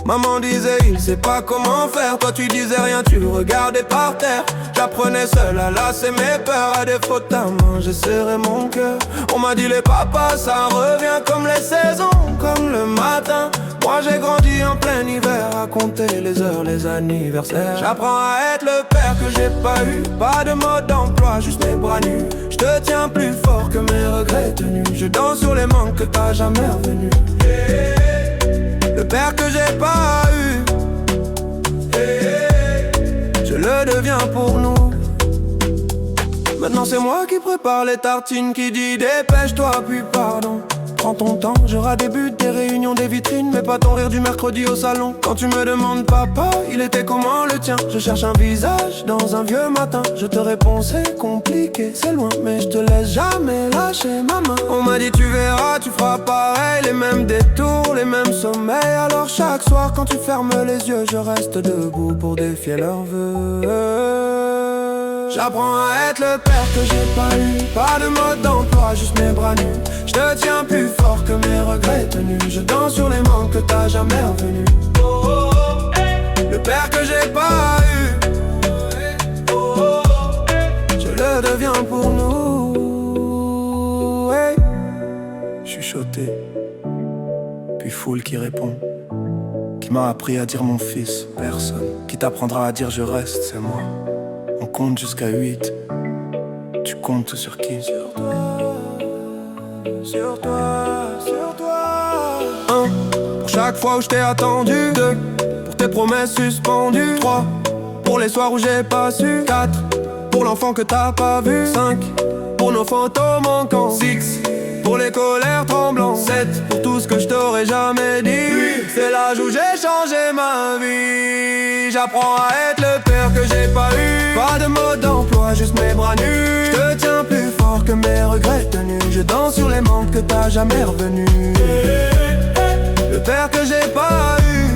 Maman disait il sait pas comment faire. Toi tu disais rien, tu regardais par terre. J'apprenais seul à lasser mes peurs. À défaut de ta main, j'ai serré mon cœur. On m'a dit les papas, ça revient comme les saisons, comme le matin. Moi j'ai grandi en plein hiver, à compter les heures, les anniversaires. J'apprends à être le père que j'ai pas eu. Pas de mode d'emploi, juste mes bras nus. Je te tiens plus fort que mes regrets tenus. Je danse sur les manques que t'as jamais revenus. Le père que j'ai pas eu, je le deviens pour nous. Maintenant c'est moi qui prépare les tartines, qui dit dépêche-toi puis pardon. Prends ton temps, j'aurai des buts, des réunions, des vitrines, mais pas ton rire du mercredi au salon. Quand tu me demandes papa, il était comment le tien? Je cherche un visage dans un vieux matin. Je te réponds c'est compliqué, c'est loin, mais je te laisse jamais lâcher ma main. On m'a dit tu verras, tu feras pareil, les mêmes détours, les mêmes sommeils. Alors chaque soir quand tu fermes les yeux, je reste debout pour défier leurs vœux. J'apprends à être le père que j'ai pas eu. Pas de mode d'emploi, juste mes bras nus. Je te tiens plus fort que mes regrets tenus. Je danse sur les manques que t'as jamais revenus. Le père que j'ai pas eu, je le deviens pour nous. Chuchoté, puis foule qui répond. Qui m'a appris à dire mon fils, personne. Qui t'apprendra à dire je reste, c'est moi. On compte jusqu'à 8. Tu comptes sur qui? Sur toi, sur toi, sur toi. 1, pour chaque fois où je t'ai attendu. 2, pour tes promesses suspendues. 3, pour les soirs où j'ai pas su. 4, pour l'enfant que t'as pas vu. 5, pour nos photos manquants. 6, pour les colères tremblantes. 7, pour tout ce que je t'aurais jamais dit. 8, c'est l'âge où j'ai changé ma vie. J'apprends à être le père que j'ai pas eu. Pas de mode d'emploi, juste mes bras nus. Je te tiens plus fort que mes regrets tenus. Je danse sur les manques que t'as jamais revenus. Le père que j'ai pas eu,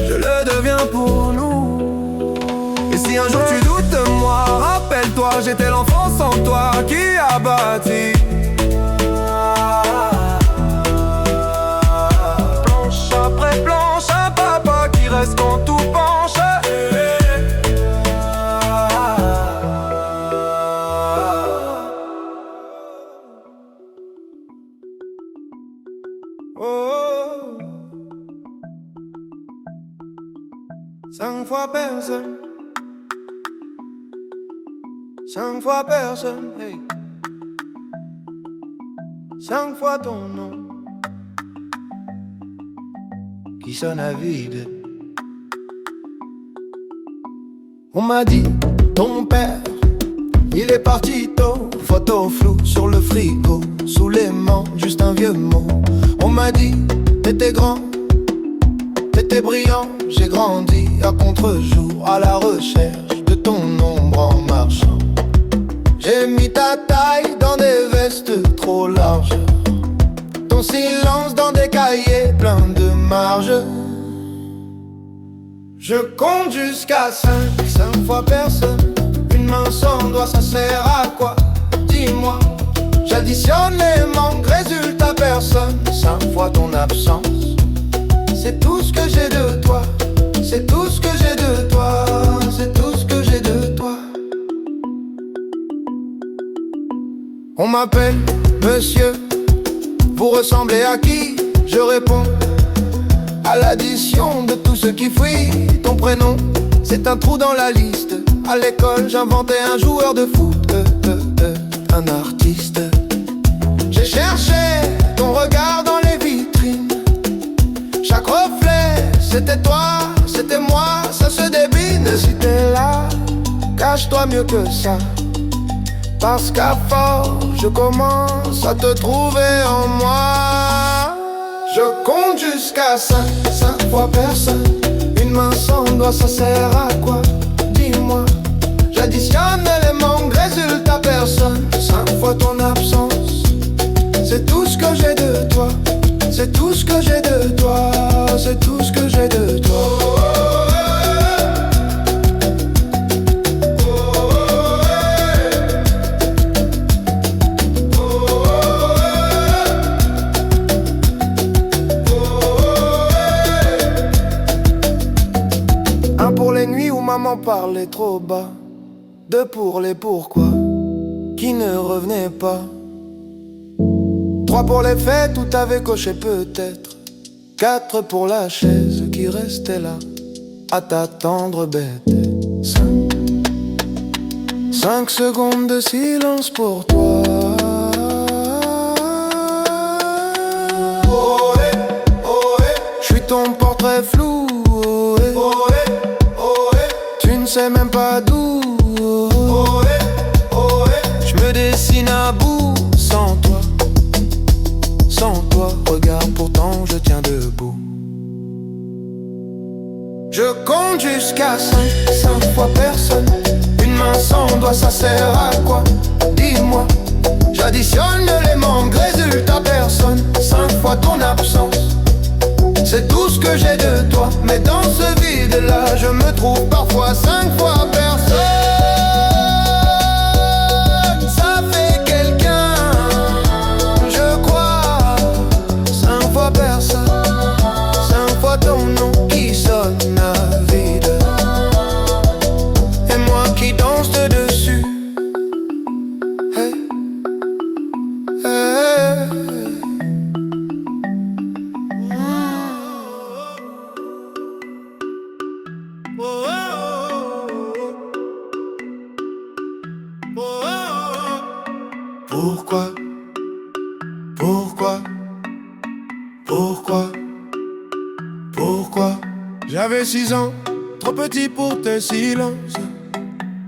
je le deviens pour nous. Et si un jour tu doutes de moi, rappelle-toi, j'étais l'enfant sans toi qui a bâti. Planche après planche, un papa qui reste quand tout penche. Oh, 5 fois personne, 5 fois personne, hey. 5 fois ton nom qui sonne à vide. On m'a dit, ton père, il est parti tôt. Photo floue sur le frigo, sous l'aimant, juste un vieux mot. On m'a dit, t'étais grand, t'es brillant, j'ai grandi à contre-jour, à la recherche de ton ombre en marchant. J'ai mis ta taille dans des vestes trop larges, ton silence dans des cahiers pleins de marges. Je compte jusqu'à 5 fois personne. Une main sans doigt, ça sert à quoi? Dis-moi. J'additionne les manques, résultat personne. 5 fois ton absence. C'est tout ce que j'ai de toi. C'est tout ce que j'ai de toi. C'est tout ce que j'ai de toi. On m'appelle monsieur. Vous ressemblez à qui? Je réponds à l'addition de tout ce qui fuit. Ton prénom, c'est un trou dans la liste. À l'école, j'inventais un joueur de foot, un artiste. J'ai cherché ton regard dans les vitrines. Chaque reflet, c'était toi, c'était moi, ça se débine. Si t'es là, cache-toi mieux que ça. Parce qu'à force, je commence à te trouver en moi. Je compte jusqu'à 5 fois personne. Une main sans doigt, ça sert à quoi? Dis-moi. J'additionne les manques, résultat personne. 5 fois ton absence. C'est tout ce que j'ai de toi. C'est tout ce que j'ai de toi. C'est tout ce que j'ai de toi. Maman parlait trop bas. 2 pour les pourquoi qui ne revenaient pas. 3 pour les faits, tout avait coché peut-être. 4 pour la chaise qui restait là à t'attendre bête. 5 secondes de silence pour toi. Je suis ton portrait flou. Je sais même pas d'où. Je me dessine à bout sans toi. Sans toi, regarde, pourtant je tiens debout. Je compte jusqu'à 5 fois personne. Une main sans doigt, ça sert à quoi? Dis-moi. J'additionne les manques, résultat personne. 5 fois ton absence. C'est tout ce que j'ai de toi. Mais dans ce vide-là, je me trouve parfois 5 fois personne. Ça fait quelqu'un, je crois. 5 fois personne. 5 fois ton nom qui sonne à vide. Et moi qui danse dessus. Hey, hey. Pourquoi? Pourquoi? Pourquoi? Pourquoi? J'avais 6 ans, trop petit pour tes silences.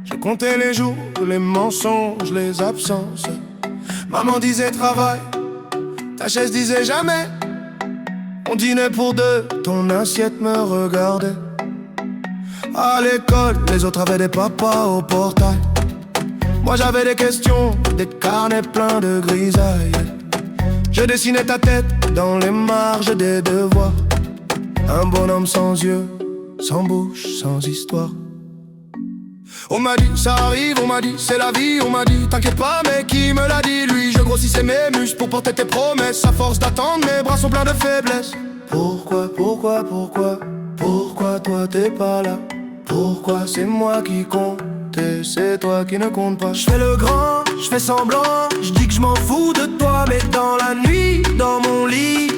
Je comptais les jours, les mensonges, les absences. Maman disait travail, ta chaise disait jamais. On dînait pour 2, ton assiette me regardait. À l'école, les autres avaient des papas au portail. Moi j'avais des questions, des carnets pleins de grisailles. Je dessinais ta tête dans les marges des devoirs. Un bonhomme sans yeux, sans bouche, sans histoire. On m'a dit ça arrive, on m'a dit c'est la vie. On m'a dit t'inquiète pas, mais qui me l'a dit? Lui, je grossissais mes muscles pour porter tes promesses. À force d'attendre, mes bras sont pleins de faiblesse. Pourquoi, pourquoi, pourquoi? Pourquoi toi t'es pas là? Pourquoi c'est moi qui compte et c'est toi qui ne compte pas? Je fais le grand, je fais semblant, je dis que je m'en fous de toi. Mais dans la nuit, dans mon lit,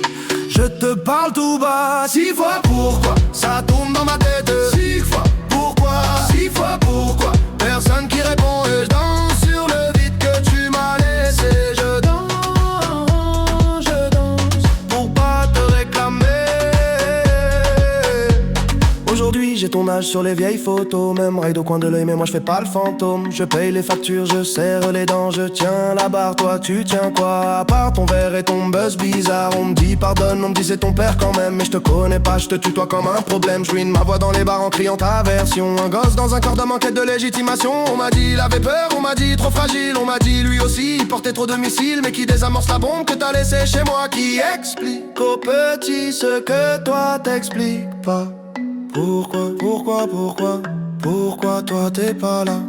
je te parle tout bas. 6 fois pourquoi, ça tourne dans ma tête. 6 fois pourquoi, 6 fois pourquoi. Personne qui répond et je danse sur le vide que tu m'as laissé. Je danse pour pas te réclamer. Aujourd'hui j'ai ton visage sur les vieilles photos. Même ride au coin de l'œil, mais moi je fais pas le fantôme. Je paye les factures, je serre les dents, je tiens la barre. Toi tu tiens quoi? À part ton verre et ton buzz bizarre. On me dit pardonne, on me dit c'est ton père quand même. Mais je te connais pas, je te tutoie comme un problème. Je ruine ma voix dans les bars en criant ta version. Un gosse dans un corps d'homme en quête de légitimation. On m'a dit il avait peur, on m'a dit trop fragile. On m'a dit lui aussi il portait trop de missiles. Mais qui désamorce la bombe que t'as laissée chez moi? Qui explique aux petits ce que toi t'expliques pas? Pourquoi toi t'es pas là?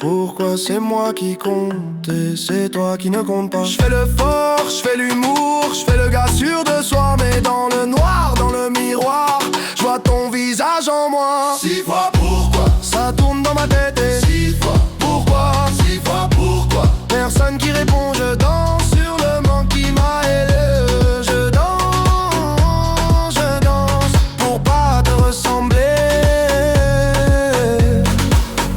Pourquoi c'est moi qui compte et c'est toi qui ne compte pas? Je fais le fort, je fais l'humour, je fais le gars sûr de soi. Mais dans le noir, dans le miroir, je vois ton visage en moi. 6 fois pourquoi? Ça tourne dans ma tête et 6 fois pourquoi? 6 fois pourquoi? Personne qui répond, je danse sur le manque qui m'a aidé. Je danse pour pas te ressembler.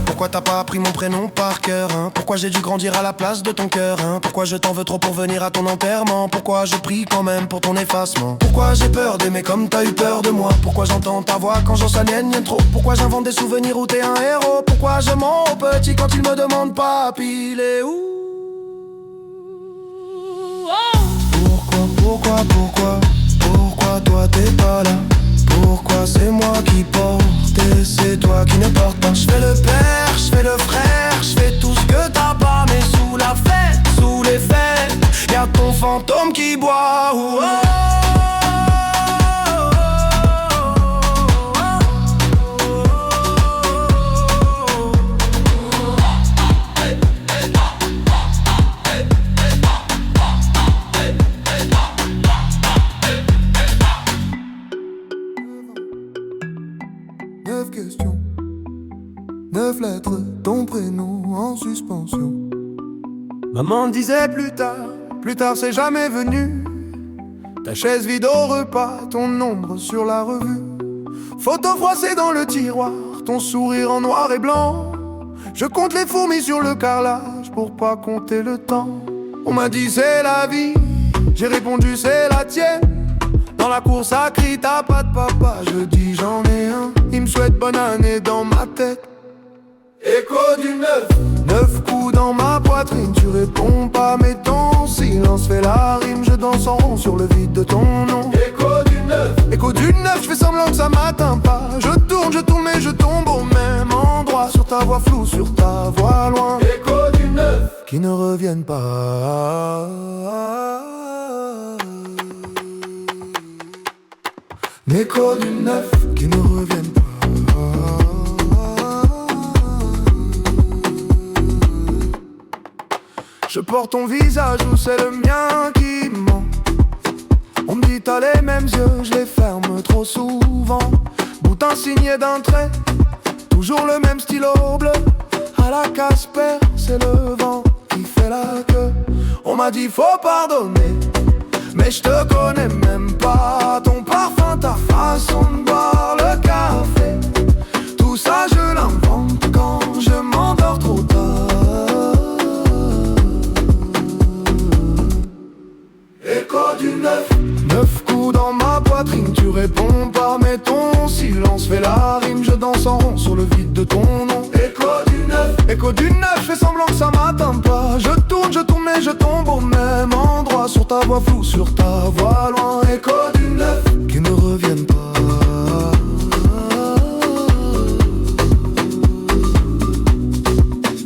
Pourquoi t'as pas appris mon prénom par cœur, hein? Pourquoi j'ai dû grandir à la place de ton cœur, hein? Pourquoi je t'en veux trop pour venir à ton enterrement? Pourquoi je prie quand même pour ton effacement? Pourquoi j'ai peur d'aimer comme t'as eu peur de moi? Pourquoi j'entends ta voix quand j'en s'aliène trop? Pourquoi j'invente des souvenirs où t'es un héros? Pourquoi je mens aux petits quand ils me demandent papi, il est où? Pourquoi toi t'es pas là? Pourquoi c'est moi qui porte et c'est toi qui ne porte pas? Je fais le père, je fais le frère, je fais tout ce que t'as pas. Mais sous la fête, sous les fêtes, y'a ton fantôme qui boit. Oh, oh. Neuf questions, 9 lettres, ton prénom en suspension. Maman disait plus tard c'est jamais venu. Ta chaise vide au repas, ton ombre sur la revue. Photo froissée dans le tiroir, ton sourire en noir et blanc. Je compte les fourmis sur le carrelage pour pas compter le temps. On m'a dit c'est la vie, j'ai répondu c'est la tienne. Dans la cour ça crie t'as pas de papa, je dis j'en ai un. Il me souhaite bonne année dans ma tête. Écho du 9. 9 coups dans ma poitrine, tu réponds pas mais ton silence fait la rime. Je danse en rond sur le vide de ton nom. Écho du 9. Écho du 9, je fais semblant que ça m'atteint pas. Je tourne mais je tombe au même endroit. Sur ta voix floue, sur ta voix loin. Écho du 9. Qui ne reviennent pas. Écho du 9. Qui ne reviennent pas. Je porte ton visage ou c'est le mien qui ment. On me dit t'as les mêmes yeux, je les ferme trop souvent. Boutin signé d'un trait, toujours le même stylo bleu. À la Casper, c'est le vent qui fait la queue. On m'a dit faut pardonner, mais je te connais même pas. Ton parfum, ta façon de boire le café, tout ça je l'invente quand je m'endors trop tard. Écho du 9. 9 coups dans ma poitrine, tu réponds pas mais ton silence fait la rime. Je danse en rond sur le vide de ton nom. Écho du 9. Écho du 9, je fais semblant que ça m'atteint pas. Je tourne mais je tombe au même endroit. Sur ta voix floue, sur ta voix loin. Écho du 9. Qui ne reviennent pas.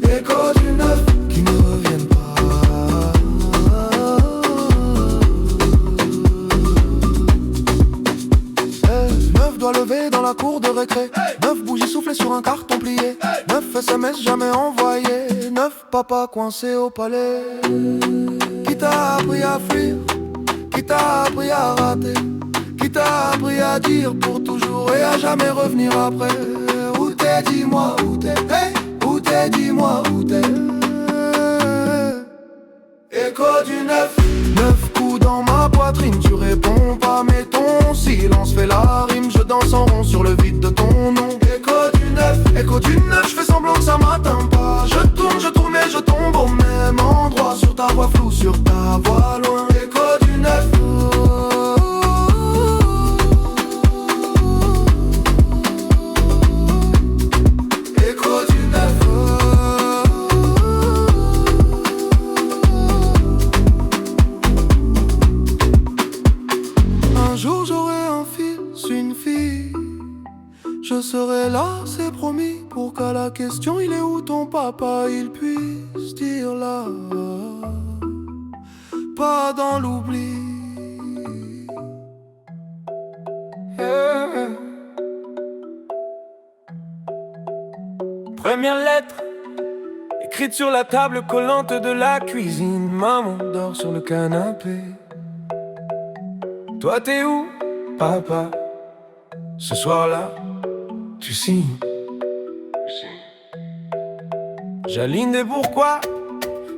Écho du 9. Qui ne reviennent pas. Neuf doigts levés dans la cour de récré. 9 bougies soufflées sur un carton plié. 9 SMS jamais envoyés. 9 papas coincés au palais. Qui t'a appris à fuir? Qui t'a appris à rater? Qui t'a appris à dire pour toujours et à jamais revenir après? Où t'es, dis-moi où t'es. Hey, où t'es, dis-moi où t'es. Écho du 9. 9 coups dans ma poitrine, tu réponds pas mais ton silence fait la rime. Je danse en rond sur le vide de ton nom. Écho du 9. Écho du 9, je fais semblant que ça m'atteint pas. Je tourne mais je tombe au même endroit. Sur ta voix floue, sur ta voix loin. Écho du 9. la question, il est où ton papa? Il puisse dire là, pas dans l'oubli. Première lettre, écrite sur la table collante de la cuisine. Maman dort sur le canapé. Toi t'es où, papa? Ce soir-là, tu signes. J'aligne des pourquoi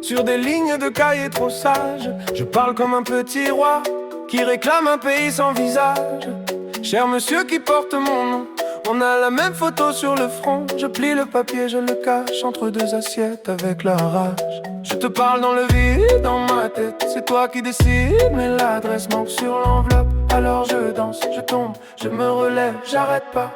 sur des lignes de cahier trop sages. Je parle comme un petit roi qui réclame un pays sans visage. Cher monsieur qui porte mon nom, on a la même photo sur le front. Je plie le papier, je le cache entre deux assiettes avec la rage. Je te parle dans le vide, dans ma tête, c'est toi qui décides. Mais l'adresse manque sur l'enveloppe, alors je danse, je tombe, je me relève, j'arrête pas.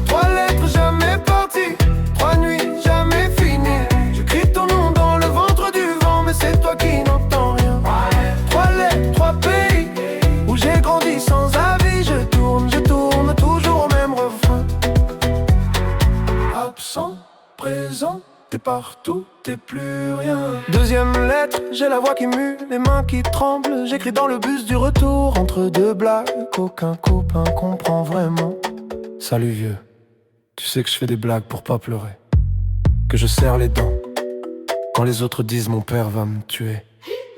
3 lettres jamais parties, 3 nuits jamais finies. J'écris ton nom dans le ventre du vent, mais c'est toi qui n'entends rien. 3 lettres, 3 pays, où j'ai grandi sans avis. Je tourne toujours au même refrain. Absent, présent, t'es partout, t'es plus rien. Deuxième lettre, j'ai la voix qui mue, les mains qui tremblent. J'écris dans le bus du retour, entre deux blagues qu'aucun copain comprend vraiment. Salut vieux, tu sais que je fais des blagues pour pas pleurer, que je serre les dents quand les autres disent mon père va me tuer.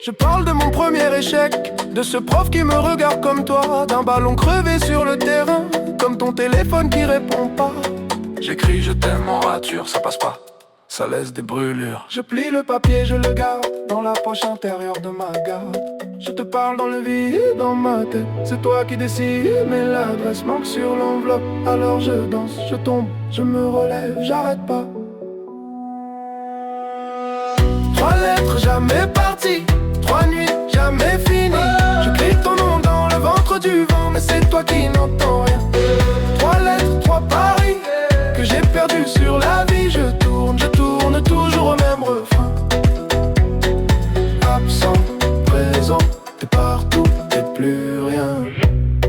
Je parle de mon premier échec, de ce prof qui me regarde comme toi, d'un ballon crevé sur le terrain, comme ton téléphone qui répond pas. J'écris je t'aime en rature, ça passe pas, ça laisse des brûlures. Je plie le papier, je le garde dans la poche intérieure de ma garde. Je te parle dans le vide, dans ma tête, c'est toi qui décides. Mais l'adresse manque sur l'enveloppe, alors je danse, je tombe, je me relève, j'arrête pas. 3 lettres jamais parties, 3 nuits jamais finies. Je crie ton nom dans le ventre du vent, mais c'est toi qui n'entends rien. 3 lettres, 3 paris, que j'ai perdu sur la vie. Je tourne toujours au même refrain. Absent, présent, t'es partout, t'es plus rien.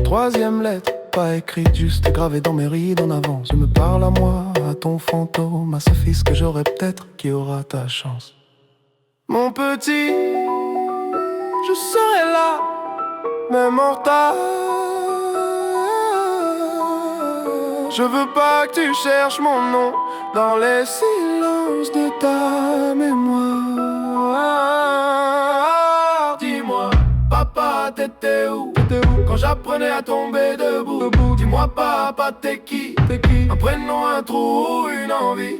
3e lettre, pas écrite, juste gravée dans mes rides en avant. Je me parle à moi, à ton fantôme, à ce fils que j'aurai peut-être, qui aura ta chance. Mon petit, je serai là, même en retard. Je veux pas que tu cherches mon nom dans les silences de ta mémoire. Dis-moi, papa, t'étais où? Quand j'apprenais à tomber debout. Dis-moi, papa, t'es qui? Un prénom, un trou, une envie.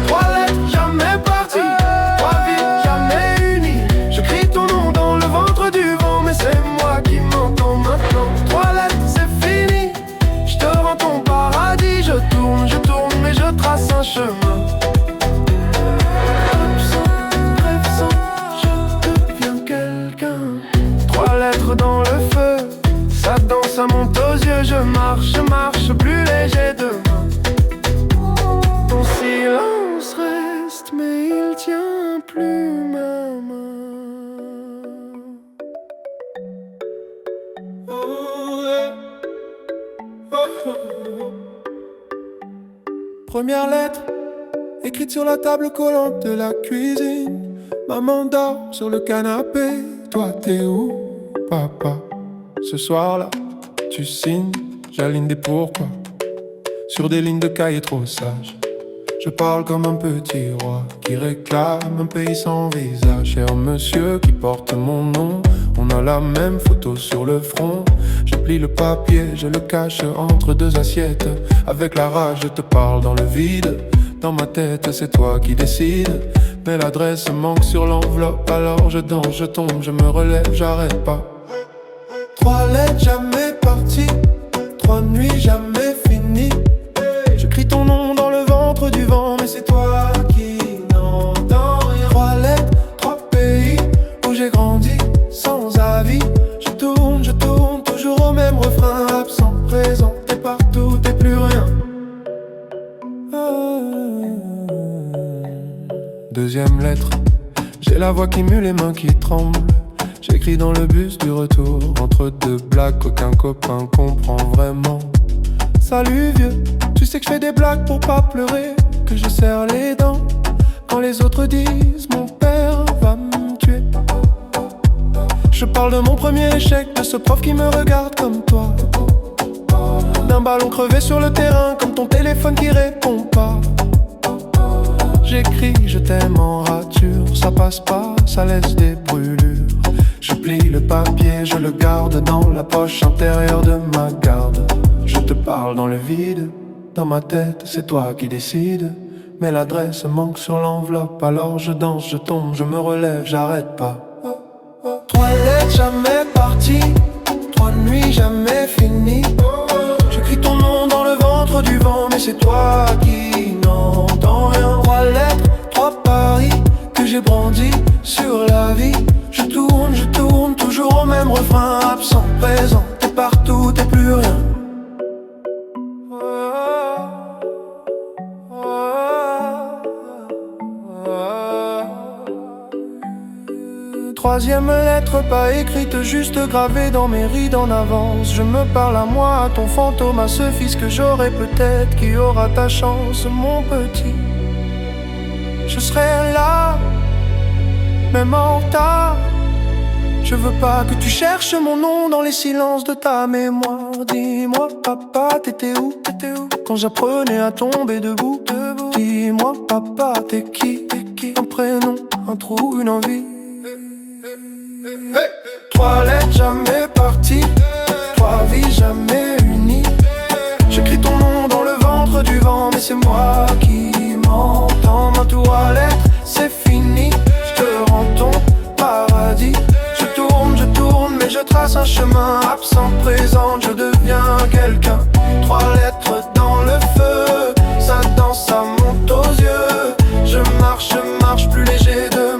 3 lettres jamais parties, 3 vies jamais unies. Je crie ton nom dans le ventre du vent, mais c'est moi qui m'entends maintenant. 3 lettres, c'est fini, je te rends ton paradis. Je tourne, mais je trace un chemin. Absent, rêve je deviens quelqu'un. 3 lettres dans le feu, ça danse, ça monte aux yeux. Je marche plus léger demain. Ton silence reste, mais il tient plus ma main. Première lettre, écrite sur la table collante de la cuisine. Maman dort sur le canapé. Toi t'es où, papa? Ce soir-là, tu signes, j'aligne des pourquoi sur des lignes de cahier trop sages. Je parle comme un petit roi qui réclame un pays sans visage. Cher monsieur qui porte mon nom, on a la même photo sur le front. Je plie le papier, je le cache entre deux assiettes. Avec la rage, je te parle dans le vide. Dans ma tête, c'est toi qui décides. Mais l'adresse manque sur l'enveloppe, alors je danse, je tombe, je me relève, j'arrête pas. 3 lettres jamais parties, 3 nuits jamais finies. Je crie ton nom dans le ventre du vent, mais c'est toi qui n'entends rien. 3 lettres, 3 pays, où j'ai grandi sans avis. Je tourne toujours au même refrain. Absent, présent, t'es partout, t'es plus rien. 2e lettre, j'ai la voix qui mue, les mains qui tremblent. J'écris dans le bus du retour, entre deux blagues qu'aucun copain comprend vraiment. Salut vieux, tu sais que je fais des blagues pour pas pleurer, que je serre les dents quand les autres disent mon père va me tuer. Je parle de mon premier échec, de ce prof qui me regarde comme toi, d'un ballon crevé sur le terrain, comme ton téléphone qui répond pas. J'écris je t'aime en rature, ça passe pas, ça laisse des brûlures. Je plie le papier, je le garde dans la poche intérieure de ma garde. Je te parle dans le vide, dans ma tête c'est toi qui décides. Mais l'adresse manque sur l'enveloppe, alors je danse, je tombe, je me relève, j'arrête pas. 3 lettres jamais parties, 3 nuits jamais finies. J'écris ton nom dans le ventre du vent, mais c'est toi qui n'entends rien. 3 lettres, 3 paris que j'ai brandis sur la vie. Je tourne, toujours au même refrain. Absent, présent, t'es partout, t'es plus rien. Troisième lettre pas écrite, juste gravée dans mes rides en avance. Je me parle à moi, à ton fantôme, à ce fils que j'aurai peut-être, qui aura ta chance, mon petit. Je serai là, même en retard. Je veux pas que tu cherches mon nom dans les silences de ta mémoire. Dis-moi papa, t'étais où quand j'apprenais à tomber debout. Dis-moi papa, t'es qui? Un prénom, un trou, une envie. 3 lettres jamais parties, 3 vies jamais unies. J'écris ton nom dans le ventre du vent, mais c'est moi qui m'entends. Ma 3 lettres, c'est fini, je te rends ton paradis. Je tourne, mais je trace un chemin. Absent, présent, je deviens quelqu'un. 3 lettres dans le feu, ça danse, ça monte aux yeux. Je marche plus léger demain.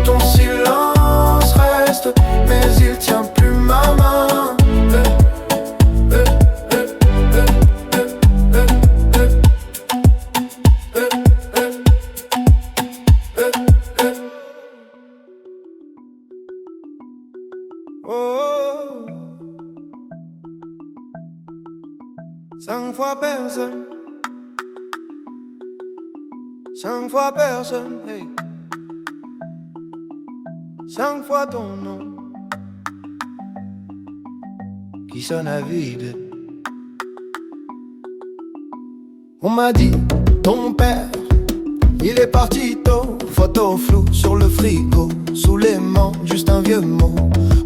Ton silence reste, mais il tient plus ma main. Oh, 5 fois personne, 5 fois personne, hey. 5 fois ton nom qui sonne à vide. On m'a dit, ton père, il est parti tôt. Photo floue sur le frigo, sous l'aimant, juste un vieux mot.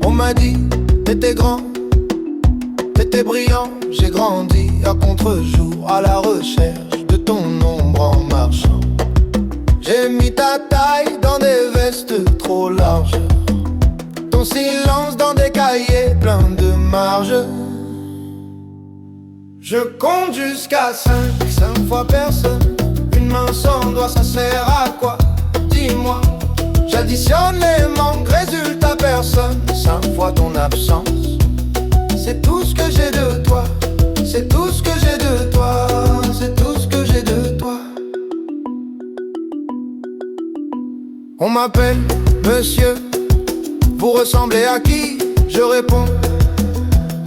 On m'a dit, t'étais grand, t'étais brillant. J'ai grandi à contre-jour, à la recherche de ton ombre en marchant. J'ai mis ta taille dans des vestes trop larges, ton silence dans des cahiers pleins de marges. Je compte jusqu'à 5 fois personne. Une main sans doigt, ça sert à quoi? Dis-moi. J'additionne les manques, résultat personne. 5 fois ton absence, c'est tout ce que j'ai de toi. C'est tout ce que j'ai de toi. C'est tout ce que j'ai de toi. On m'appelle monsieur, vous ressemblez à qui? Je réponds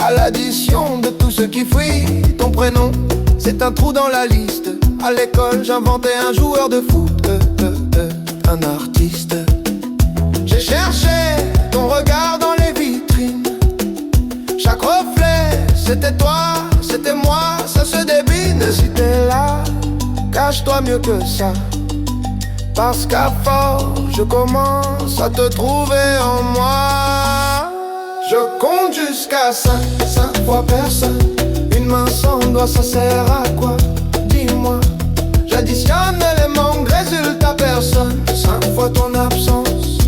à l'addition de tous ceux qui fuient. Ton prénom, c'est un trou dans la liste. À l'école, j'inventais un joueur de foot, un artiste. J'ai cherché ton regard dans les vitrines. Chaque reflet, c'était toi, c'était moi, ça se débine. Si t'es là, cache-toi mieux que ça, parce qu'à force, je commence à te trouver en moi. Je compte jusqu'à 5 fois personne. Une main sans doigt, ça sert à quoi? Dis-moi. J'additionne les manques, résultat personne. 5 fois ton absence,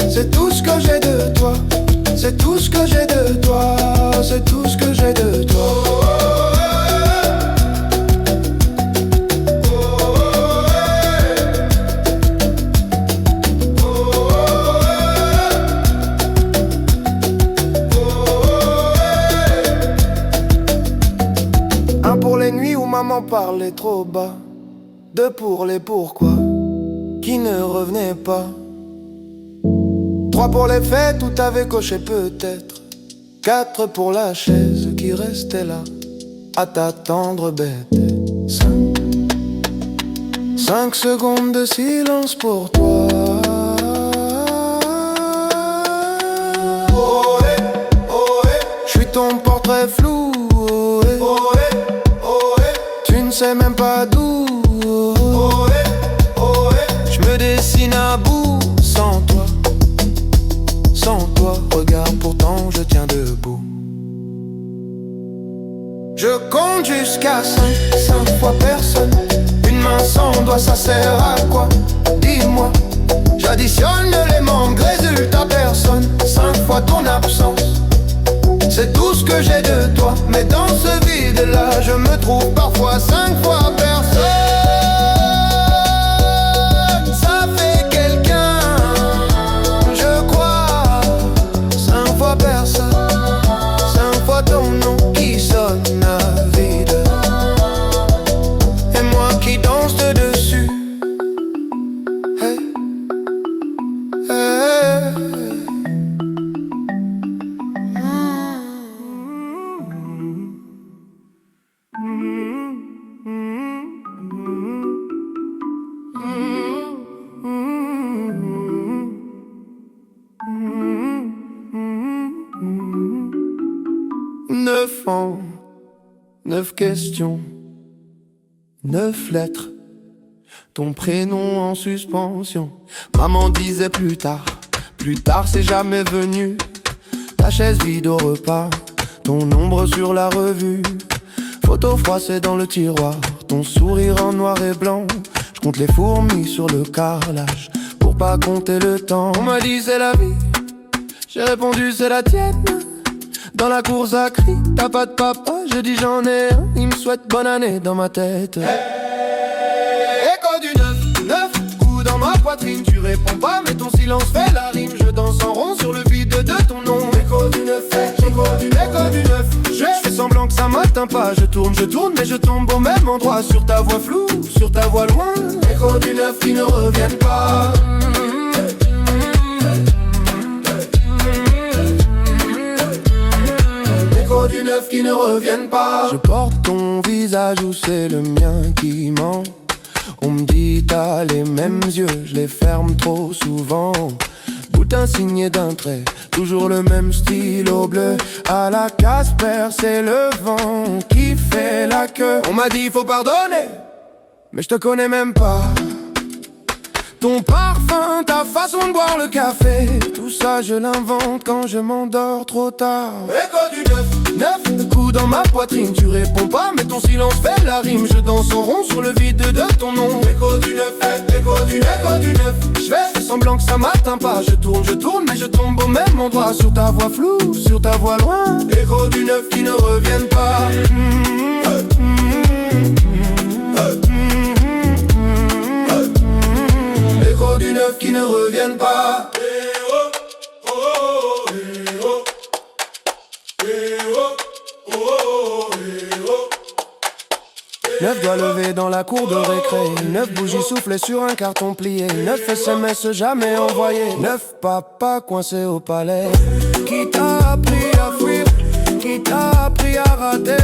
c'est tout ce que j'ai de toi. C'est tout ce que j'ai de toi. C'est tout ce que j'ai de toi. Maman parlait trop bas, 2 pour les pourquoi qui ne revenaient pas, 3 pour les fêtes où t'avais coché peut-être, 4 pour la chaise qui restait là à t'attendre bête. 5 secondes de silence pour toi. Oh eh, oh eh, Je suis ton portrait flou. Oh eh, oh eh, oh eh, tu ne sais même pas d'où. oh eh, oh eh. Je me dessine à bout sans toi. Sans toi, regarde pourtant je tiens debout. Je compte jusqu'à 5 fois personne. Une main sans doigt, ça sert à quoi? Dis-moi. J'additionne les manques, résultat personne. 5 fois ton absence, c'est tout ce que j'ai de toi. Mais dans ce vide-là, je me trouve parfois 5 fois personne. Ça fait quelqu'un, je crois. 5 fois personne, 5 fois ton nom qui sonne à vide. Et moi qui danse dessus. Hey, hey. Neuf ans, 9 questions, 9 lettres, ton prénom en suspension. Maman disait plus tard c'est jamais venu. Ta chaise vide au repas, ton ombre sur la revue. Photo froissée dans le tiroir, ton sourire en noir et blanc. Je compte les fourmis sur le carrelage pour pas compter le temps. On m'a dit c'est la vie, j'ai répondu c'est la tienne. Dans la course à cri, t'as pas de papa, je dis j'en ai un. Il me souhaite bonne année dans ma tête. Hey, écho du 9 coups dans ma poitrine. Tu réponds pas mais ton silence fait la rime. Je danse en rond sur le vide de ton nom. Écho du 9, écho du 9. Je fais semblant que ça m'atteint pas. Je tourne mais je tombe au même endroit. Sur ta voix floue, sur ta voix loin. Écho du 9 qui ne reviennent pas. Du 9 qui ne reviennent pas. Je porte ton visage où c'est le mien qui ment. On me dit t'as les mêmes yeux, je les ferme trop souvent. Boutin signé d'un trait, toujours le même stylo bleu. À la Casper, c'est le vent qui fait la queue. On m'a dit faut pardonner, mais je te connais même pas. Ton parfum, ta façon de boire le café, tout ça je l'invente quand je m'endors trop tard. Écho du 9 coups dans ma poitrine. Tu réponds pas mais ton silence fait la rime. Je danse en rond sur le vide de ton nom. Écho du 9, écho du 9. Je fais semblant que ça m'atteint pas. Je tourne mais je tombe au même endroit. Sur ta voix floue, sur ta voix loin. Écho du 9 qui ne reviennent pas. Écho du 9 qui ne reviennent pas. 9 doigts levés dans la cour de récré. 9 bougies soufflées sur un carton plié. 9 SMS jamais envoyés. 9 papas coincés au palais. Qui t'a appris à fuir? Qui t'a appris à rater?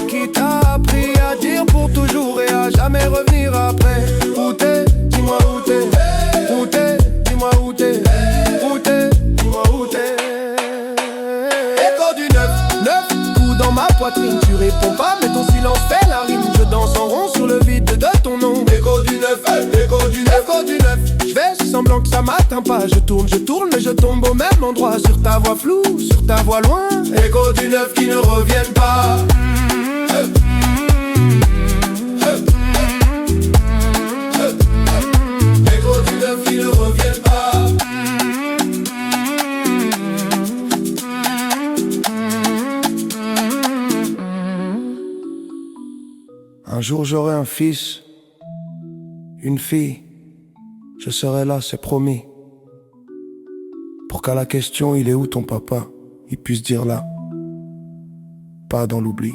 Qui t'a appris à dire pour toujours et à jamais revenir après? Où t'es? Dis-moi où t'es. Où t'es? Dis-moi où t'es. Où t'es? Dis-moi où t'es. Écho du 9 coups dans ma poitrine. Tu réponds pas mais ton silence fait la rime. Je danse en rond sur le vide de ton nom. Écho du 9, écho du 9. Je fais semblant que ça m'atteint pas. Je tourne mais je tombe au même endroit. Sur ta voix floue, sur ta voix loin. Écho du 9 qui ne reviennent pas. Écho du 9 qui ne reviennent pas. Un jour j'aurai un fils, une fille, je serai là, c'est promis. Pour qu'à la question il est où ton papa, il puisse dire là, pas dans l'oubli.